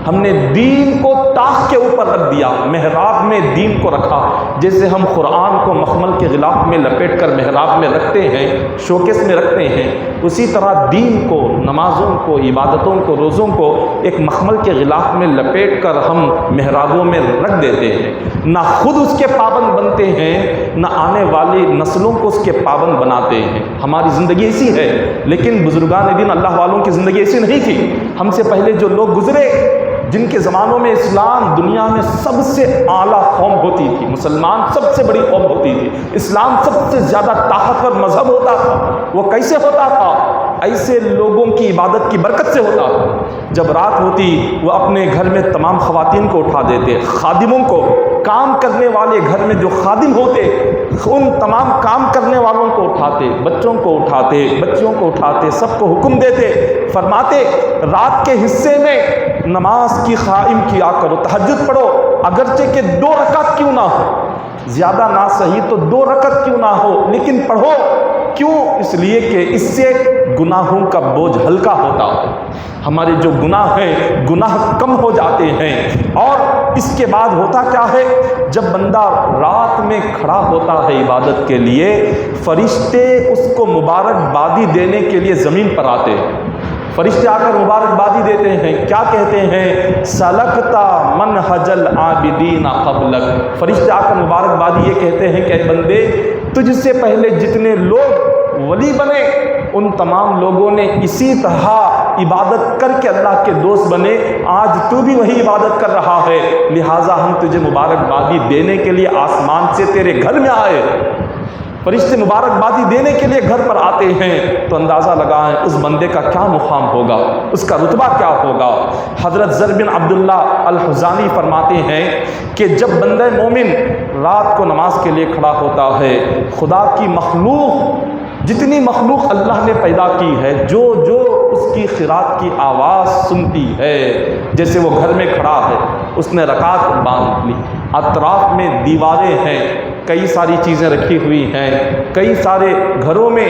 ہم نے دین کو طاق کے اوپر رکھ دیا، محراب میں دین کو رکھا۔ جیسے ہم قرآن کو مخمل کے غلاف میں لپیٹ کر محراب میں رکھتے ہیں، شوکیس میں رکھتے ہیں، اسی طرح دین کو، نمازوں کو، عبادتوں کو، روزوں کو ایک مخمل کے غلاف میں لپیٹ کر ہم محرابوں میں رکھ دیتے ہیں۔ نہ خود اس کے پابند بنتے ہیں، نہ آنے والی نسلوں کو اس کے پابند بناتے ہیں۔ ہماری زندگی ایسی ہے، لیکن بزرگان دین اللہ والوں کی زندگی ایسی نہیں تھی۔ ہم سے پہلے جو لوگ گزرے، جن کے زمانوں میں اسلام دنیا میں سب سے اعلیٰ قوم ہوتی تھی، مسلمان سب سے بڑی قوم ہوتی تھی، اسلام سب سے زیادہ طاقتور مذہب ہوتا تھا، وہ کیسے ہوتا تھا؟ ایسے لوگوں کی عبادت کی برکت سے ہوتا تھا۔ جب رات ہوتی وہ اپنے گھر میں تمام خواتین کو اٹھا دیتے، خادموں کو، کام کرنے والے گھر میں جو خادم ہوتے ان تمام کام کرنے والوں کو اٹھاتے، بچوں کو اٹھاتے، بچیوں کو اٹھاتے، سب کو حکم دیتے، فرماتے رات کے حصے میں نماز کی قائم کیا کرو، تہجد پڑھو، اگرچہ کہ 2 رکعت کیوں نہ ہو، زیادہ نہ صحیح تو 2 رکعت کیوں نہ ہو، لیکن پڑھو۔ کیوں؟ اس لیے کہ اس سے گناہوں کا بوجھ ہلکا ہوتا ہے، ہمارے جو گناہ ہیں گناہ کم ہو جاتے ہیں۔ اور اس کے بعد ہوتا کیا ہے، جب بندہ رات میں کھڑا ہوتا ہے عبادت کے لیے، فرشتے اس کو مبارکبادی دینے کے لیے زمین پر آتے ہیں۔ فرشتے آ کر مبارکبادی دیتے ہیں، کیا کہتے ہیں؟ سلکتا منہج العابدین قبلک۔ فرشتے آ کر مبارکبادی یہ کہتے ہیں کہ اے بندے، تجھ سے پہلے جتنے لوگ ولی بنے ان تمام لوگوں نے اسی طرح عبادت کر کے اللہ کے دوست بنے، آج تو بھی وہی عبادت کر رہا ہے، لہٰذا ہم تجھے مبارکبادی دینے کے لیے آسمان سے تیرے گھر میں آئے۔ فرشتے مبارکبادی دینے کے لیے گھر پر آتے ہیں، تو اندازہ لگائیں اس بندے کا کیا مقام ہوگا، اس کا رتبہ کیا ہوگا۔ حضرت زر بن عبداللہ الحزانی فرماتے ہیں کہ جب بندہ مومن رات کو نماز کے لیے کھڑا ہوتا ہے، خدا کی مخلوق، جتنی مخلوق اللہ نے پیدا کی ہے، جو اس کی خراط کی آواز سنتی ہے، جیسے وہ گھر میں کھڑا ہے، اس نے رکعت باندھ لی، اطراف میں دیواریں ہیں، کئی ساری چیزیں رکھی ہوئی ہیں، کئی سارے گھروں میں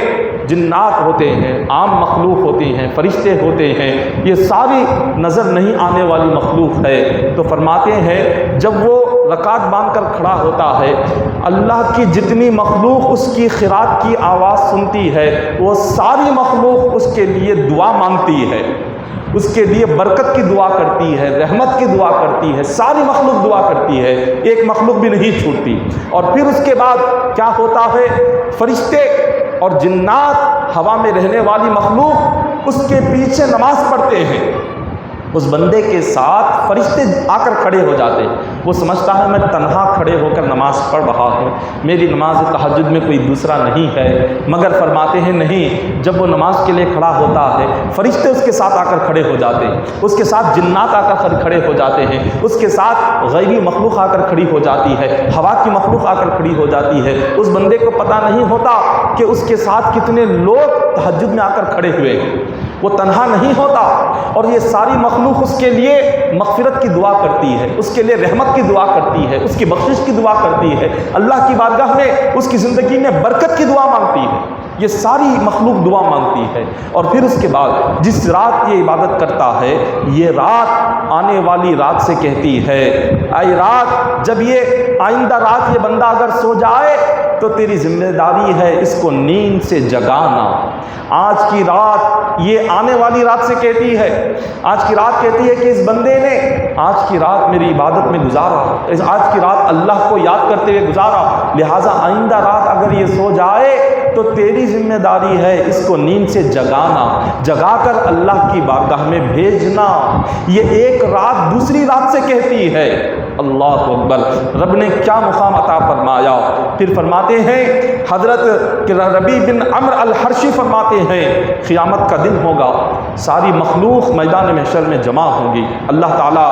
جنات ہوتے ہیں، عام مخلوق ہوتی ہیں، فرشتے ہوتے ہیں، یہ ساری نظر نہیں آنے والی مخلوق ہے۔ تو فرماتے ہیں جب وہ رکعت باندھ کر کھڑا ہوتا ہے، اللہ کی جتنی مخلوق اس کی خراط کی آواز سنتی ہے، وہ ساری مخلوق اس کے لیے دعا مانگتی ہے، اس کے لیے برکت کی دعا کرتی ہے، رحمت کی دعا کرتی ہے، ساری مخلوق دعا کرتی ہے، ایک مخلوق بھی نہیں چھوٹتی۔ اور پھر اس کے بعد کیا ہوتا ہے، فرشتے اور جنات، ہوا میں رہنے والی مخلوق اس کے پیچھے نماز پڑھتے ہیں، اس بندے کے ساتھ فرشتے آ کر کھڑے ہو جاتے ہیں۔ وہ سمجھتا ہے میں تنہا کھڑے ہو کر نماز پڑھ رہا ہوں، میری نماز تہجد میں کوئی دوسرا نہیں ہے، مگر فرماتے ہیں نہیں، جب وہ نماز کے لیے کھڑا ہوتا ہے، فرشتے اس کے ساتھ آ کر کھڑے ہو جاتے ہیں، اس کے ساتھ جنات آ کر کھڑے ہو جاتے ہیں، اس کے ساتھ غیبی مخلوق آ کر کھڑی ہو جاتی ہے، ہوا کی مخلوق آ کر کھڑی ہو جاتی ہے۔ اس بندے کو پتہ نہیں ہوتا کہ اس کے ساتھ کتنے لوگ تہجد میں آ کر کھڑے ہوئے ہیں۔ وہ تنہا نہیں ہوتا، اور یہ ساری مخلوق اس کے لیے مغفرت کی دعا کرتی ہے، اس کے لیے رحمت کی دعا کرتی ہے، اس کی بخشش کی دعا کرتی ہے، اللہ کی بارگاہ میں اس کی زندگی میں برکت کی دعا مانگتی ہے۔ یہ ساری مخلوق دعا مانگتی ہے، اور پھر اس کے بعد جس رات یہ عبادت کرتا ہے، یہ رات آنے والی رات سے کہتی ہے، اے رات، جب یہ آئندہ رات یہ بندہ اگر سو جائے تو تیری ذمہ داری ہے اس کو نیند سے جگانا۔ آج کی رات یہ آنے والی رات سے کہتی ہے، آج کی رات کہتی ہے کہ اس بندے نے آج کی رات میری عبادت میں گزارا، آج کی رات اللہ کو یاد کرتے ہوئے گزارا، لہٰذا آئندہ رات اگر یہ سو جائے تو تیری ذمہ داری ہے اس کو نیند سے جگانا، جگا کر اللہ کی بارگاہ میں بھیجنا۔ یہ ایک رات دوسری رات سے کہتی ہے۔ اللہ اکبر! رب نے کیا مقام عطا فرمایا! پھر فرماتے ہیں حضرت ربیع بن عمرو الحرشی فرماتے ہیں، قیامت کا دن ہوگا، ساری مخلوق میدان محشر میں جمع ہوں گی، اللہ تعالیٰ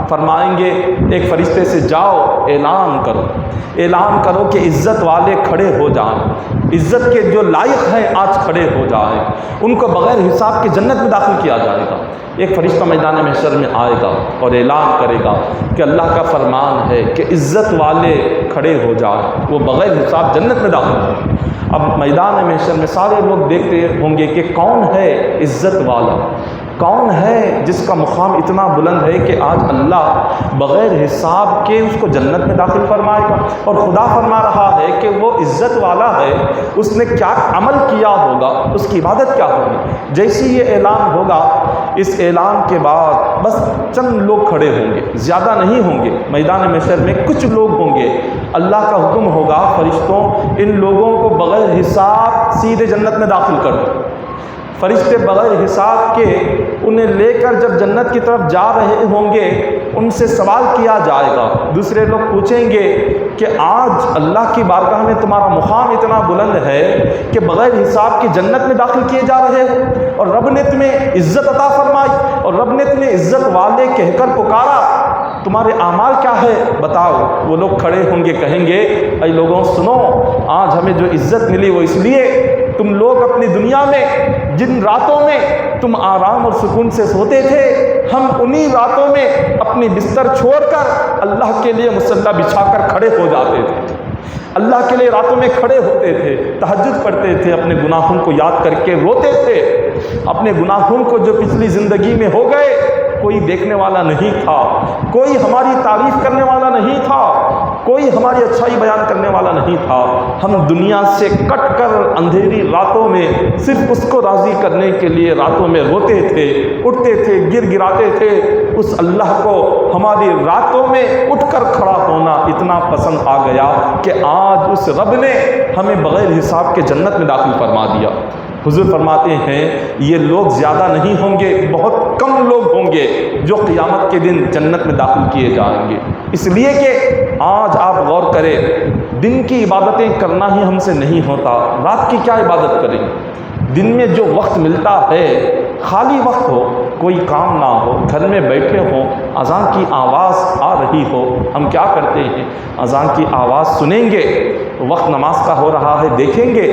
فرمائیں گے ایک فرشتے سے، جاؤ اعلان کرو کہ عزت والے کھڑے ہو جائیں، عزت کے جو لائق ہیں آج کھڑے ہو جائیں، ان کو بغیر حساب کے جنت میں داخل کیا جائے گا۔ ایک فرشتہ میدان محشر میں آئے گا اور اعلان کرے گا کہ اللہ کا فرمان ہے کہ عزت والے کھڑے ہو جائیں، وہ بغیر حساب جنت میں داخل ہوں۔ اب میدان محشر میں سارے لوگ دیکھتے ہوں گے کہ کون ہے عزت والا، کون ہے جس کا مقام اتنا بلند ہے کہ آج اللہ بغیر حساب کے اس کو جنت میں داخل فرمائے گا۔ اور خدا فرما رہا ہے کہ وہ عزت والا ہے، اس نے کیا عمل کیا ہوگا، اس کی عبادت کیا ہوگی۔ جیسے یہ اعلان ہوگا، اس اعلان کے بعد بس چند لوگ کھڑے ہوں گے، زیادہ نہیں ہوں گے، میدان محشر میں کچھ لوگ ہوں گے، اللہ کا حکم ہوگا فرشتوں ان لوگوں کو بغیر حساب سیدھے جنت میں داخل کر دو۔ فرشتے بغیر حساب کے انہیں لے کر جب جنت کی طرف جا رہے ہوں گے، ان سے سوال کیا جائے گا، دوسرے لوگ پوچھیں گے کہ آج اللہ کی بارگاہ میں تمہارا مقام اتنا بلند ہے کہ بغیر حساب کی جنت میں داخل کیے جا رہے ہو، اور رب نے تمہیں عزت عطا فرمائی، اور رب نے تمہیں عزت والے کہہ کر پکارا، تمہارے اعمال کیا ہے بتاؤ۔ وہ لوگ کھڑے ہوں گے، کہیں گے اے لوگوں سنو، آج ہمیں جو عزت ملی وہ اس لیے تم لوگ اپنی دنیا میں جن راتوں میں تم آرام اور سکون سے سوتے تھے، ہم انہی راتوں میں اپنی بستر چھوڑ کر اللہ کے لیے مصلی بچھا کر کھڑے ہو جاتے تھے، اللہ کے لیے راتوں میں کھڑے ہوتے تھے، تہجد پڑھتے تھے، اپنے گناہوں کو یاد کر کے روتے تھے، اپنے گناہوں کو جو پچھلی زندگی میں ہو گئے کوئی دیکھنے والا نہیں تھا، کوئی ہماری تعریف کرنے والا نہیں تھا، کوئی ہماری اچھائی بیان کرنے والا نہیں تھا، ہم دنیا سے کٹ کر اندھیری راتوں میں صرف اس کو راضی کرنے کے لیے راتوں میں روتے تھے، اٹھتے تھے، گر گراتے تھے، اس اللہ کو ہماری راتوں میں اٹھ کر کھڑا ہونا اتنا پسند آ گیا کہ آج اس رب نے ہمیں بغیر حساب کے جنت میں داخل فرما دیا۔ حضور فرماتے ہیں یہ لوگ زیادہ نہیں ہوں گے، بہت کم لوگ ہوں گے جو قیامت کے دن جنت میں داخل کیے جائیں گے۔ اس لیے کہ آج آپ غور کریں، دن کی عبادتیں کرنا ہی ہم سے نہیں ہوتا، رات کی کیا عبادت کریں؟ دن میں جو وقت ملتا ہے، خالی وقت ہو، کوئی کام نہ ہو، گھر میں بیٹھے ہوں، اذان کی آواز آ رہی ہو، ہم کیا کرتے ہیں؟ اذان کی آواز سنیں گے، وقت نماز کا ہو رہا ہے دیکھیں گے،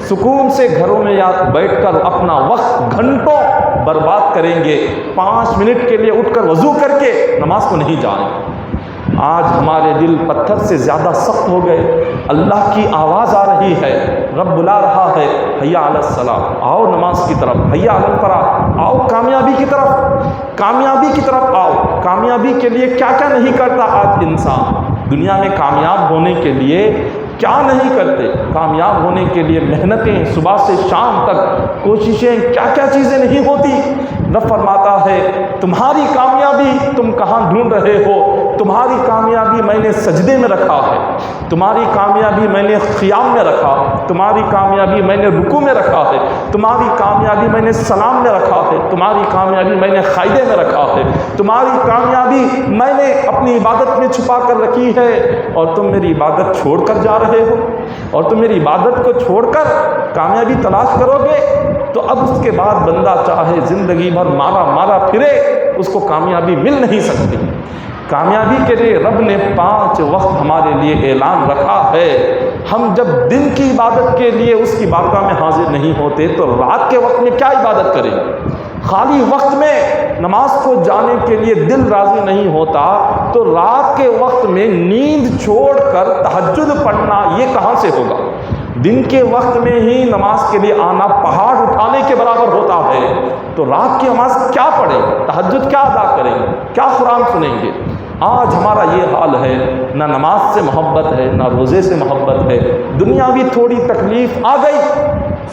سکون سے گھروں میں یا بیٹھ کر اپنا وقت گھنٹوں برباد کریں گے، 5 منٹ کے لیے اٹھ کر وضو کر کے نماز کو نہیں جائیں۔ آج ہمارے دل پتھر سے زیادہ سخت ہو گئے، اللہ کی آواز آ رہی ہے، رب بلا رہا ہے، حیا علی الصلاۃ، آؤ نماز کی طرف، حیا علی الفلاح، آؤ کامیابی کی طرف، کامیابی کی طرف آؤ۔ کامیابی کے لیے کیا کیا نہیں کرتا آج انسان، دنیا میں کامیاب ہونے کے لیے کیا نہیں کرتے، کامیاب ہونے کے لیے محنتیں صبح سے شام تک، کوششیں، کیا کیا چیزیں نہیں ہوتی۔ رب فرماتا ہے تمہاری کامیابی تم کہاں ڈھونڈ رہے ہو، تمہاری کامیابی میں نے سجدے میں رکھا ہے، تمہاری کامیابی میں نے قیام میں رکھا ہے، تمہاری کامیابی میں نے رکوع میں رکھا ہے، تمہاری کامیابی میں نے سلام میں رکھا ہے، تمہاری کامیابی میں نے قاعدے میں رکھا ہے، تمہاری کامیابی میں نے اپنی عبادت میں چھپا کر رکھی ہے، اور تم میری عبادت چھوڑ کر جا رہے ہو، اور تم میری عبادت کو چھوڑ کر کامیابی تلاش کرو گے تو اب اس کے بعد بندہ چاہے زندگی بھر مارا پھرے، اس کو کامیابی مل نہیں سکتی۔ کامیابی کے لیے رب نے 5 وقت ہمارے لیے اعلان رکھا ہے۔ ہم جب دن کی عبادت کے لیے اس کی بارگاہ میں حاضر نہیں ہوتے تو رات کے وقت میں کیا عبادت کریں گے؟ خالی وقت میں نماز کو جانے کے لیے دل راضی نہیں ہوتا تو رات کے وقت میں نیند چھوڑ کر تہجد پڑھنا یہ کہاں سے ہوگا؟ دن کے وقت میں ہی نماز کے لیے آنا پہاڑ اٹھانے کے برابر ہوتا ہے، تو رات کی نماز کیا پڑھیں گے؟ تہجد کیا ادا کریں گے؟ کیا قرآن سنیں گے؟ آج ہمارا یہ حال ہے، نہ نماز سے محبت ہے نہ روزے سے محبت ہے، دنیاوی تھوڑی تکلیف آ گئی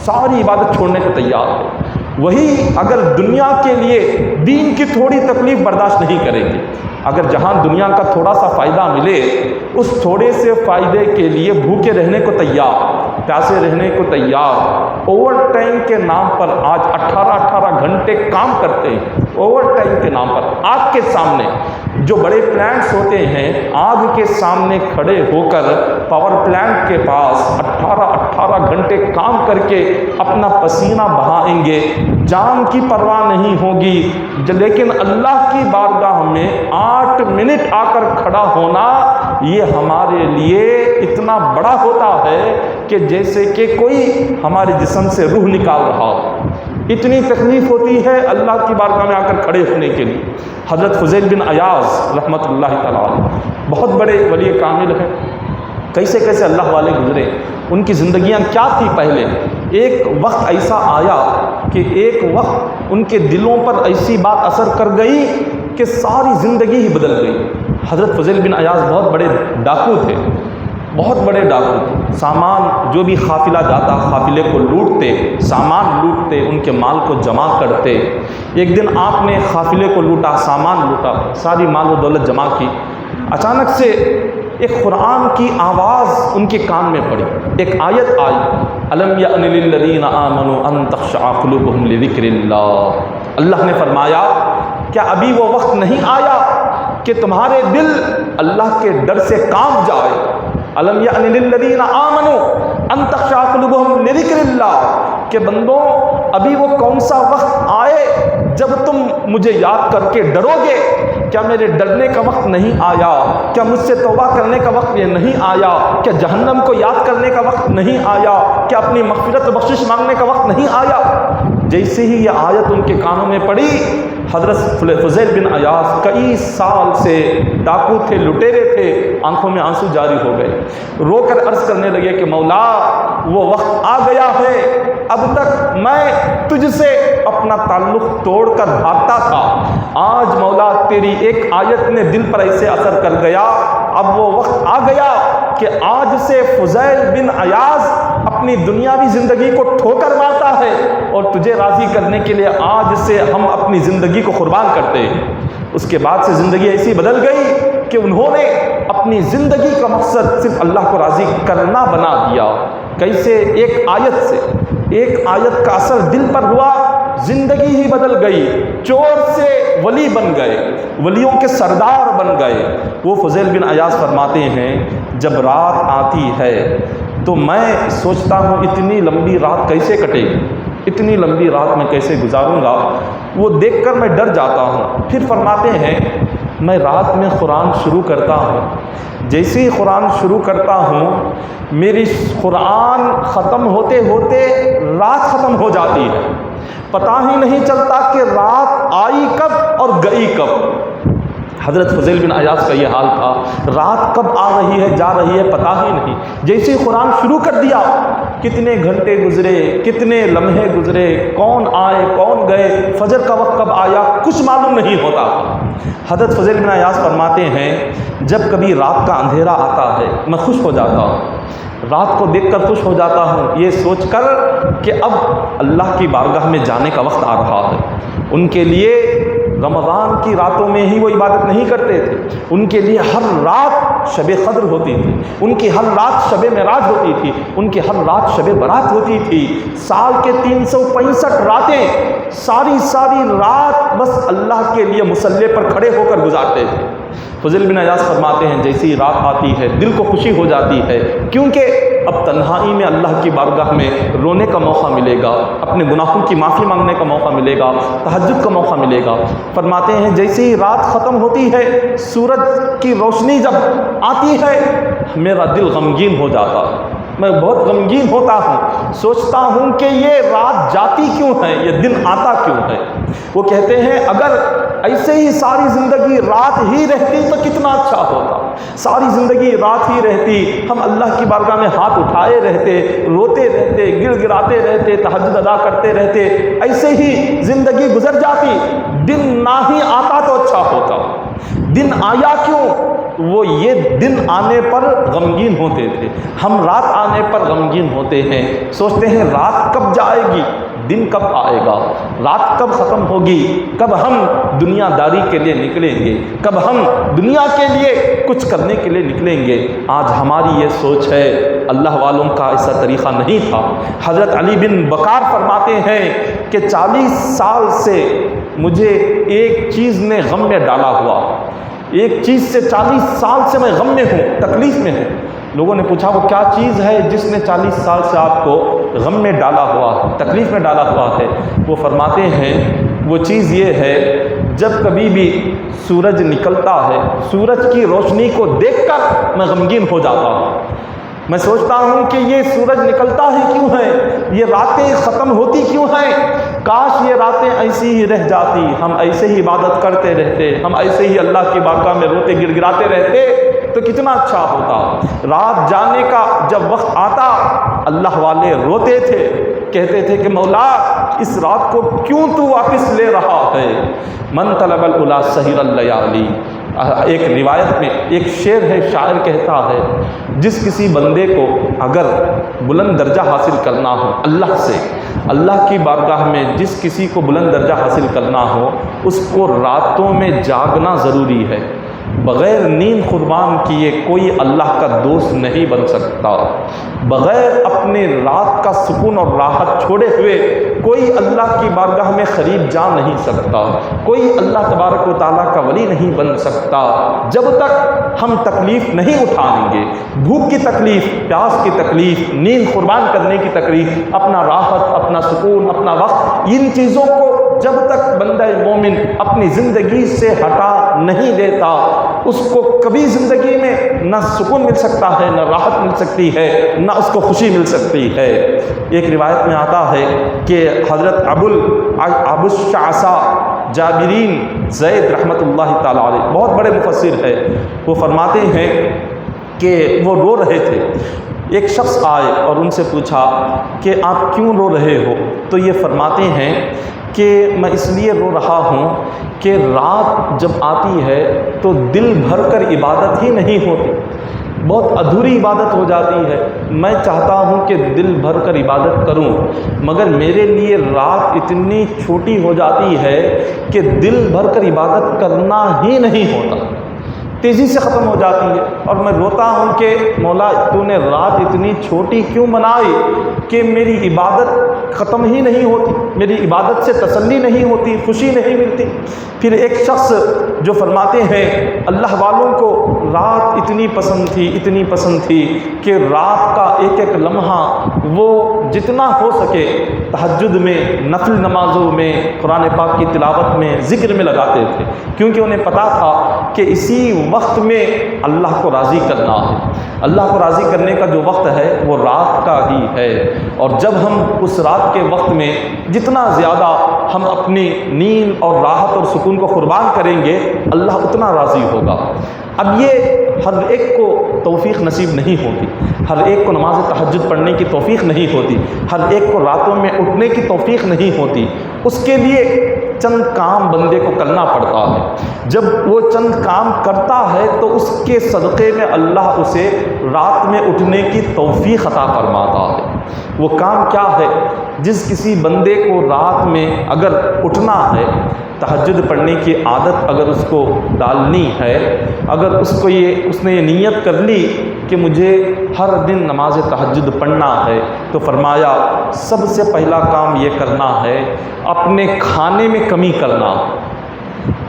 ساری عبادت چھوڑنے کو تیار ہے۔ وہی اگر دنیا کے لیے دین کی تھوڑی تکلیف برداشت نہیں کریں گے، اگر جہاں دنیا کا تھوڑا سا فائدہ ملے اس تھوڑے سے فائدے کے لیے بھوکے رہنے کو تیار، پیاسے رہنے کو تیار، اوور ٹائم کے نام پر آج 18 گھنٹے کام کرتے ہیں، اوور ٹائم کے نام پر آگ کے سامنے جو بڑے پلانٹس ہوتے ہیں آگ کے سامنے کھڑے ہو کر پاور پلانٹ کے پاس 18 گھنٹے کام کر کے اپنا پسینہ بہائیں گے، جان کی پرواہ نہیں ہوگی، لیکن اللہ کی بارگاہ میں 8 منٹ آ کر کھڑا ہونا یہ ہمارے لیے اتنا بڑا ہوتا ہے کہ جیسے کہ کوئی ہمارے جسم سے روح نکال رہا ہو، اتنی تکلیف ہوتی ہے اللہ کی بارگاہ میں آ کر کھڑے ہونے کے لیے۔ حضرت فضیل بن عیاض رحمۃ اللہ تعالیٰ علیہ بہت بڑے ولی کامل ہیں، کیسے کیسے اللہ والے گزرے، ان کی زندگیاں کیا تھی پہلے۔ ایک وقت ایسا آیا کہ ایک وقت ان کے دلوں پر ایسی بات اثر کر گئی کہ ساری زندگی ہی بدل گئی۔ حضرت فضیل بن عیاض بہت بڑے ڈاکو تھے، بہت بڑے ڈاکو تھے، سامان جو بھی قافلہ جاتا قافلے کو لوٹتے، سامان لوٹتے، ان کے مال کو جمع کرتے۔ ایک دن آپ نے قافلے کو لوٹا، سامان لوٹا، ساری مال و دولت جمع کی، اچانک سے ایک قرآن کی آواز ان کے کان میں پڑی، ایک آیت آئی، الم یأن للذین آمنوا ان تخشع قلوبہم لذکر اللہ۔ اللہ نے فرمایا کیا ابھی وہ وقت نہیں آیا کہ تمہارے دل اللہ کے ڈر سے کانپ جائے؟ الم یأن للذین آمنوا ان تخشع قلوبہم لذکر اللہ، کہ بندوں ابھی وہ کون سا وقت آئے جب تم مجھے یاد کر کے ڈرو گے؟ کیا میرے ڈرنے کا وقت نہیں آیا؟ کیا مجھ سے توبہ کرنے کا وقت یہ نہیں آیا؟ کیا جہنم کو یاد کرنے کا وقت نہیں آیا؟ کیا اپنی مغفرت و بخشش مانگنے کا وقت نہیں آیا؟ جیسے ہی یہ آیت ان کے کانوں میں پڑی، حضرت فضیل بن عیاض کئی سال سے ڈاکو تھے، لٹیرے تھے، آنکھوں میں آنسو جاری ہو گئے، رو کر عرض کرنے لگے کہ مولا وہ وقت آ گیا ہے، اب تک میں تجھ سے اپنا تعلق توڑ کر بھاگتا تھا، آج مولا تیری ایک آیت نے دل پر ایسے اثر کر گیا، اب وہ وقت آ گیا کہ آج سے فضیل بن عیاض اپنی دنیاوی زندگی کو ٹھوکر مارتا ہے اور تجھے راضی کرنے کے لیے آج سے ہم اپنی زندگی کو قربان کرتے ہیں۔ اس کے بعد سے زندگی ایسی بدل گئی کہ انہوں نے اپنی زندگی کا مقصد صرف اللہ کو راضی کرنا بنا دیا۔ کیسے؟ ایک آیت کا اثر دل پر ہوا، زندگی ہی بدل گئی، چور سے ولی بن گئے، ولیوں کے سردار بن گئے۔ وہ فضیل بن عیاض فرماتے ہیں جب رات آتی ہے تو میں سوچتا ہوں اتنی لمبی رات کیسے کٹے گی، اتنی لمبی رات میں کیسے گزاروں گا، وہ دیکھ کر میں ڈر جاتا ہوں۔ پھر فرماتے ہیں میں رات میں قرآن شروع کرتا ہوں، جیسے ہی قرآن شروع کرتا ہوں میری قرآن ختم ہوتے ہوتے رات ختم ہو جاتی ہے، پتہ ہی نہیں چلتا کہ رات آئی کب اور گئی کب۔ حضرت فضیل بن عیاض کا یہ حال تھا، رات کب آ رہی ہے جا رہی ہے پتہ ہی نہیں، جیسے ہی قرآن شروع کر دیا کتنے گھنٹے گزرے، کتنے لمحے گزرے، کون آئے کون گئے، فجر کا وقت کب آیا کچھ معلوم نہیں ہوتا۔ حضرت فضیل بن عیاض فرماتے ہیں جب کبھی رات کا اندھیرا آتا ہے میں خوش ہو جاتا ہوں، رات کو دیکھ کر خوش ہو جاتا ہوں یہ سوچ کر کہ اب اللہ کی بارگاہ میں جانے کا وقت آ رہا ہے۔ ان کے لیے رمضان کی راتوں میں ہی وہ عبادت نہیں کرتے تھے، ان کے لیے ہر رات شب قدر ہوتی تھی، ان کی ہر رات شب معراج ہوتی تھی، ان کی ہر رات شب برات ہوتی تھی۔ سال کے 365 راتیں ساری رات بس اللہ کے لیے مصلی پر کھڑے ہو کر گزارتے تھے۔ فضیل بن عیاض فرماتے ہیں جیسی ہی رات آتی ہے دل کو خوشی ہو جاتی ہے، کیونکہ اب تنہائی میں اللہ کی بارگاہ میں رونے کا موقع ملے گا، اپنے گناہوں کی معافی مانگنے کا موقع ملے گا، تہجد کا موقع ملے گا۔ فرماتے ہیں جیسی ہی رات ختم ہوتی ہے، سورج کی روشنی جب آتی ہے، میرا دل غمگین ہو جاتا ہے، میں بہت غمگین ہوتا ہوں، سوچتا ہوں کہ یہ رات جاتی کیوں ہے، یہ دن آتا کیوں ہے۔ وہ کہتے ہیں اگر ایسے ہی ساری زندگی رات ہی رہتی تو کتنا اچھا ہوتا، ساری زندگی رات ہی رہتی، ہم اللہ کی بارگاہ میں ہاتھ اٹھائے رہتے، روتے رہتے، گڑ گڑاتے رہتے، تہجد ادا کرتے رہتے، ایسے ہی زندگی گزر جاتی، دن نہ ہی آتا تو اچھا ہوتا۔ دن آیا کیوں؟ وہ یہ دن آنے پر غمگین ہوتے تھے، ہم رات آنے پر غمگین ہوتے ہیں، سوچتے ہیں رات کب جائے گی، دن کب آئے گا، رات کب ختم ہوگی، کب ہم دنیا داری کے لیے نکلیں گے، کب ہم دنیا کے لیے کچھ کرنے کے لیے نکلیں گے۔ آج ہماری یہ سوچ ہے، اللہ والوں کا ایسا طریقہ نہیں تھا۔ حضرت علی بن بکار فرماتے ہیں کہ 40 سال سے مجھے ایک چیز نے غم میں ڈالا ہوا، ایک چیز سے 40 سال سے میں غم میں ہوں، تکلیف میں ہوں۔ لوگوں نے پوچھا وہ کیا چیز ہے جس نے 40 سال سے آپ کو غم میں ڈالا ہوا ہے، تکلیف میں ڈالا ہوا ہے؟ وہ فرماتے ہیں وہ چیز یہ ہے، جب کبھی بھی سورج نکلتا ہے، سورج کی روشنی کو دیکھ کر میں غمگین ہو جاتا ہوں، میں سوچتا ہوں کہ یہ سورج نکلتا ہی کیوں ہے، یہ راتیں ختم ہوتی کیوں ہیں، کاش یہ راتیں ایسی ہی رہ جاتی، ہم ایسے ہی عبادت کرتے رہتے، ہم ایسے ہی اللہ کی بارگاہ میں روتے گڑ گڑاتے رہتے تو کتنا اچھا ہوتا۔ رات جانے کا جب وقت آتا، اللہ والے روتے تھے، کہتے تھے کہ مولا اس رات کو کیوں تو واپس لے رہا ہے۔ من طلب العلا سہر اللیالی، ایک روایت میں ایک شعر ہے، شاعر کہتا ہے جس کسی بندے کو اگر بلند درجہ حاصل کرنا ہو اللہ سے، اللہ کی بارگاہ میں جس کسی کو بلند درجہ حاصل کرنا ہو، اس کو راتوں میں جاگنا ضروری ہے، بغیر نیند قربان کیے کوئی اللہ کا دوست نہیں بن سکتا، بغیر اپنے رات کا سکون اور راحت چھوڑے ہوئے کوئی اللہ کی بارگاہ میں قریب جا نہیں سکتا، کوئی اللہ تبارک و تعالیٰ کا ولی نہیں بن سکتا جب تک ہم تکلیف نہیں اٹھائیں گے، بھوک کی تکلیف، پیاس کی تکلیف، نیند قربان کرنے کی تکلیف، اپنا راحت، اپنا سکون، اپنا وقت، ان چیزوں کو جب تک بندہ مومن اپنی زندگی سے ہٹا نہیں دیتا، اس کو کبھی زندگی میں نہ سکون مل سکتا ہے، نہ راحت مل سکتی ہے، نہ اس کو خوشی مل سکتی ہے۔ ایک روایت میں آتا ہے کہ حضرت ابو الشعثاء جابرین زید رحمۃ اللہ تعالیٰ علیہ، بہت بڑے مفسر ہے، وہ فرماتے ہیں کہ وہ رو رہے تھے، ایک شخص آئے اور ان سے پوچھا کہ آپ کیوں رو رہے ہو؟ تو یہ فرماتے ہیں کہ میں اس لیے رو رہا ہوں کہ رات جب آتی ہے تو دل بھر کر عبادت ہی نہیں ہوتی، بہت ادھوری عبادت ہو جاتی ہے۔ میں چاہتا ہوں کہ دل بھر کر عبادت کروں، مگر میرے لیے رات اتنی چھوٹی ہو جاتی ہے کہ دل بھر کر عبادت کرنا ہی نہیں ہوتا، تیزی سے ختم ہو جاتی ہے، اور میں روتا ہوں کہ مولا تو نے رات اتنی چھوٹی کیوں بنائی کہ میری عبادت ختم ہی نہیں ہوتی، میری عبادت سے تسلی نہیں ہوتی، خوشی نہیں ملتی۔ پھر ایک شخص جو فرماتے ہیں اللہ والوں کو رات اتنی پسند تھی، اتنی پسند تھی کہ رات کا ایک ایک لمحہ وہ جتنا ہو سکے تہجد میں، نفل نمازوں میں، قرآن پاک کی تلاوت میں، ذکر میں لگاتے تھے، کیونکہ انہیں پتہ تھا کہ اسی وقت میں اللہ کو راضی کرنا ہے، اللہ کو راضی کرنے کا جو وقت ہے وہ رات کا ہی ہے، اور جب ہم اس رات کے وقت میں جتنا زیادہ ہم اپنی نیند اور راحت اور سکون کو قربان کریں گے، اللہ اتنا راضی ہوگا۔ اب یہ ہر ایک کو توفیق نصیب نہیں ہوتی، ہر ایک کو نماز تہجد پڑھنے کی توفیق نہیں ہوتی، ہر ایک کو راتوں میں اٹھنے کی توفیق نہیں ہوتی، اس کے لیے چند کام بندے کو کرنا پڑتا ہے، جب وہ چند کام کرتا ہے تو اس کے صدقے میں اللہ اسے رات میں اٹھنے کی توفیق عطا فرماتا ہے۔ وہ کام کیا ہے؟ جس کسی بندے کو رات میں اگر اٹھنا ہے، تہجد پڑھنے کی عادت اگر اس کو ڈالنی ہے، اگر اس کو یہ اس نے یہ نیت کر لی کہ مجھے ہر دن نماز تہجد پڑھنا ہے، تو فرمایا سب سے پہلا کام یہ کرنا ہے اپنے کھانے میں کمی کرنا۔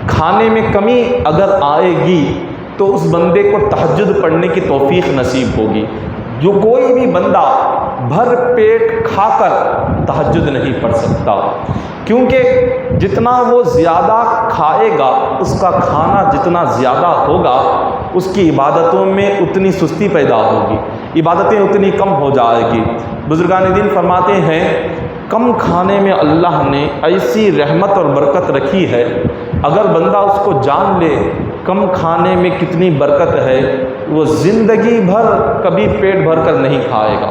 کھانے میں کمی اگر آئے گی تو اس بندے کو تہجد پڑھنے کی توفیق نصیب ہوگی۔ جو کوئی بھی بندہ بھر پیٹ کھا کر تہجد نہیں پڑھ سکتا، کیونکہ جتنا وہ زیادہ کھائے گا، اس کا کھانا جتنا زیادہ ہوگا، اس کی عبادتوں میں اتنی سستی پیدا ہوگی، عبادتیں اتنی کم ہو جائے گی۔ بزرگان دین فرماتے ہیں کم کھانے میں اللہ نے ایسی رحمت اور برکت رکھی ہے، اگر بندہ اس کو جان لے کم کھانے میں کتنی برکت ہے، وہ زندگی بھر کبھی پیٹ بھر کر نہیں کھائے گا۔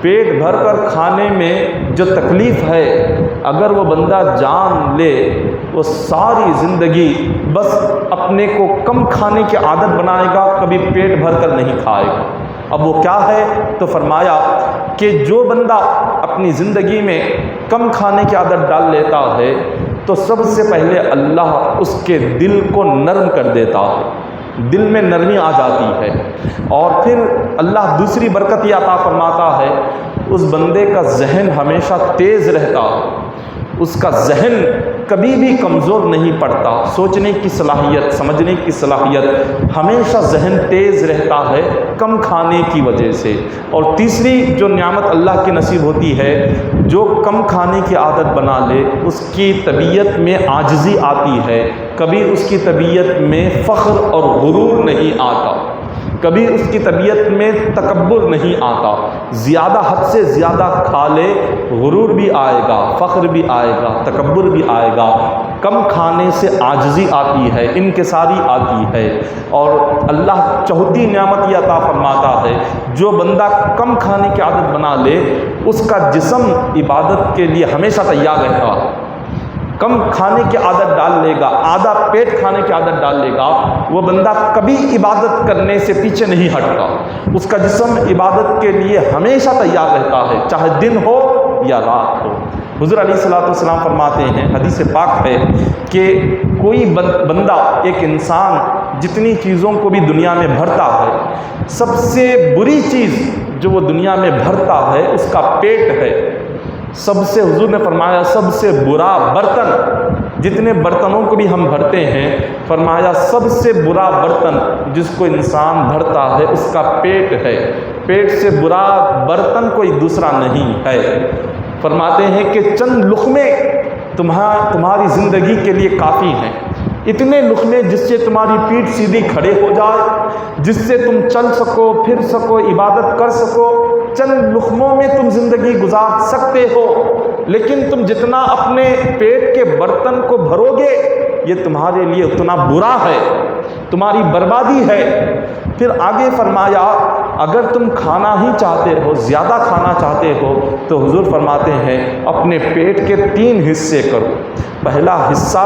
پیٹ بھر کر کھانے میں جو تکلیف ہے، اگر وہ بندہ جان لے، وہ ساری زندگی بس اپنے کو کم کھانے کی عادت بنائے گا، کبھی پیٹ بھر کر نہیں کھائے گا۔ اب وہ کیا ہے؟ تو فرمایا کہ جو بندہ اپنی زندگی میں کم کھانے کی عادت ڈال لیتا ہے تو سب سے پہلے اللہ اس کے دل کو نرم کر دیتا ہے، دل میں نرمی آ جاتی ہے، اور پھر اللہ دوسری برکت یہ عطا فرماتا ہے، اس بندے کا ذہن ہمیشہ تیز رہتا ہے، اس کا ذہن کبھی بھی کمزور نہیں پڑتا، سوچنے کی صلاحیت، سمجھنے کی صلاحیت ہمیشہ ذہن تیز رہتا ہے کم کھانے کی وجہ سے۔ اور تیسری جو نعمت اللہ کی نصیب ہوتی ہے، جو کم کھانے کی عادت بنا لے اس کی طبیعت میں عاجزی آتی ہے، کبھی اس کی طبیعت میں فخر اور غرور نہیں آتا، کبھی اس کی طبیعت میں تکبر نہیں آتا۔ زیادہ حد سے زیادہ کھا لے، غرور بھی آئے گا، فخر بھی آئے گا، تکبر بھی آئے گا۔ کم کھانے سے عاجزی آتی ہے، انکساری آتی ہے، اور اللہ چوتھی نعمت یہ عطا فرماتا ہے، جو بندہ کم کھانے کی عادت بنا لے اس کا جسم عبادت کے لیے ہمیشہ تیار رہتا ہے۔ کم کھانے کی عادت ڈال لے گا، آدھا پیٹ کھانے کی عادت ڈال لے گا، وہ بندہ کبھی عبادت کرنے سے پیچھے نہیں ہٹتا، اس کا جسم عبادت کے لیے ہمیشہ تیار رہتا ہے، چاہے دن ہو یا رات ہو۔ حضور علیہ الصلوۃ والسلام فرماتے ہیں، حدیث پاک ہے کہ کوئی بندہ، ایک انسان جتنی چیزوں کو بھی دنیا میں بھرتا ہے، سب سے بری چیز جو وہ دنیا میں بھرتا ہے اس کا پیٹ ہے۔ سب سے، حضور نے فرمایا، سب سے برا برتن، جتنے برتنوں کو بھی ہم بھرتے ہیں، فرمایا سب سے برا برتن جس کو انسان بھرتا ہے اس کا پیٹ ہے۔ پیٹ سے برا برتن کوئی دوسرا نہیں ہے۔ فرماتے ہیں کہ چند لقمے تمہاری زندگی کے لیے کافی ہیں، اتنے لقمے جس سے تمہاری پیٹھ سیدھی کھڑے ہو جائے، جس سے تم چل سکو، پھر سکو، عبادت کر سکو۔ چند لقموں میں تم زندگی گزار سکتے ہو، لیکن تم جتنا اپنے پیٹ کے برتن کو بھرو گے یہ تمہارے لیے اتنا برا ہے، تمہاری بربادی ہے۔ پھر آگے فرمایا اگر تم کھانا ہی چاہتے ہو، زیادہ کھانا چاہتے ہو، تو حضور فرماتے ہیں اپنے پیٹ کے 3 حصے کرو۔ پہلا حصہ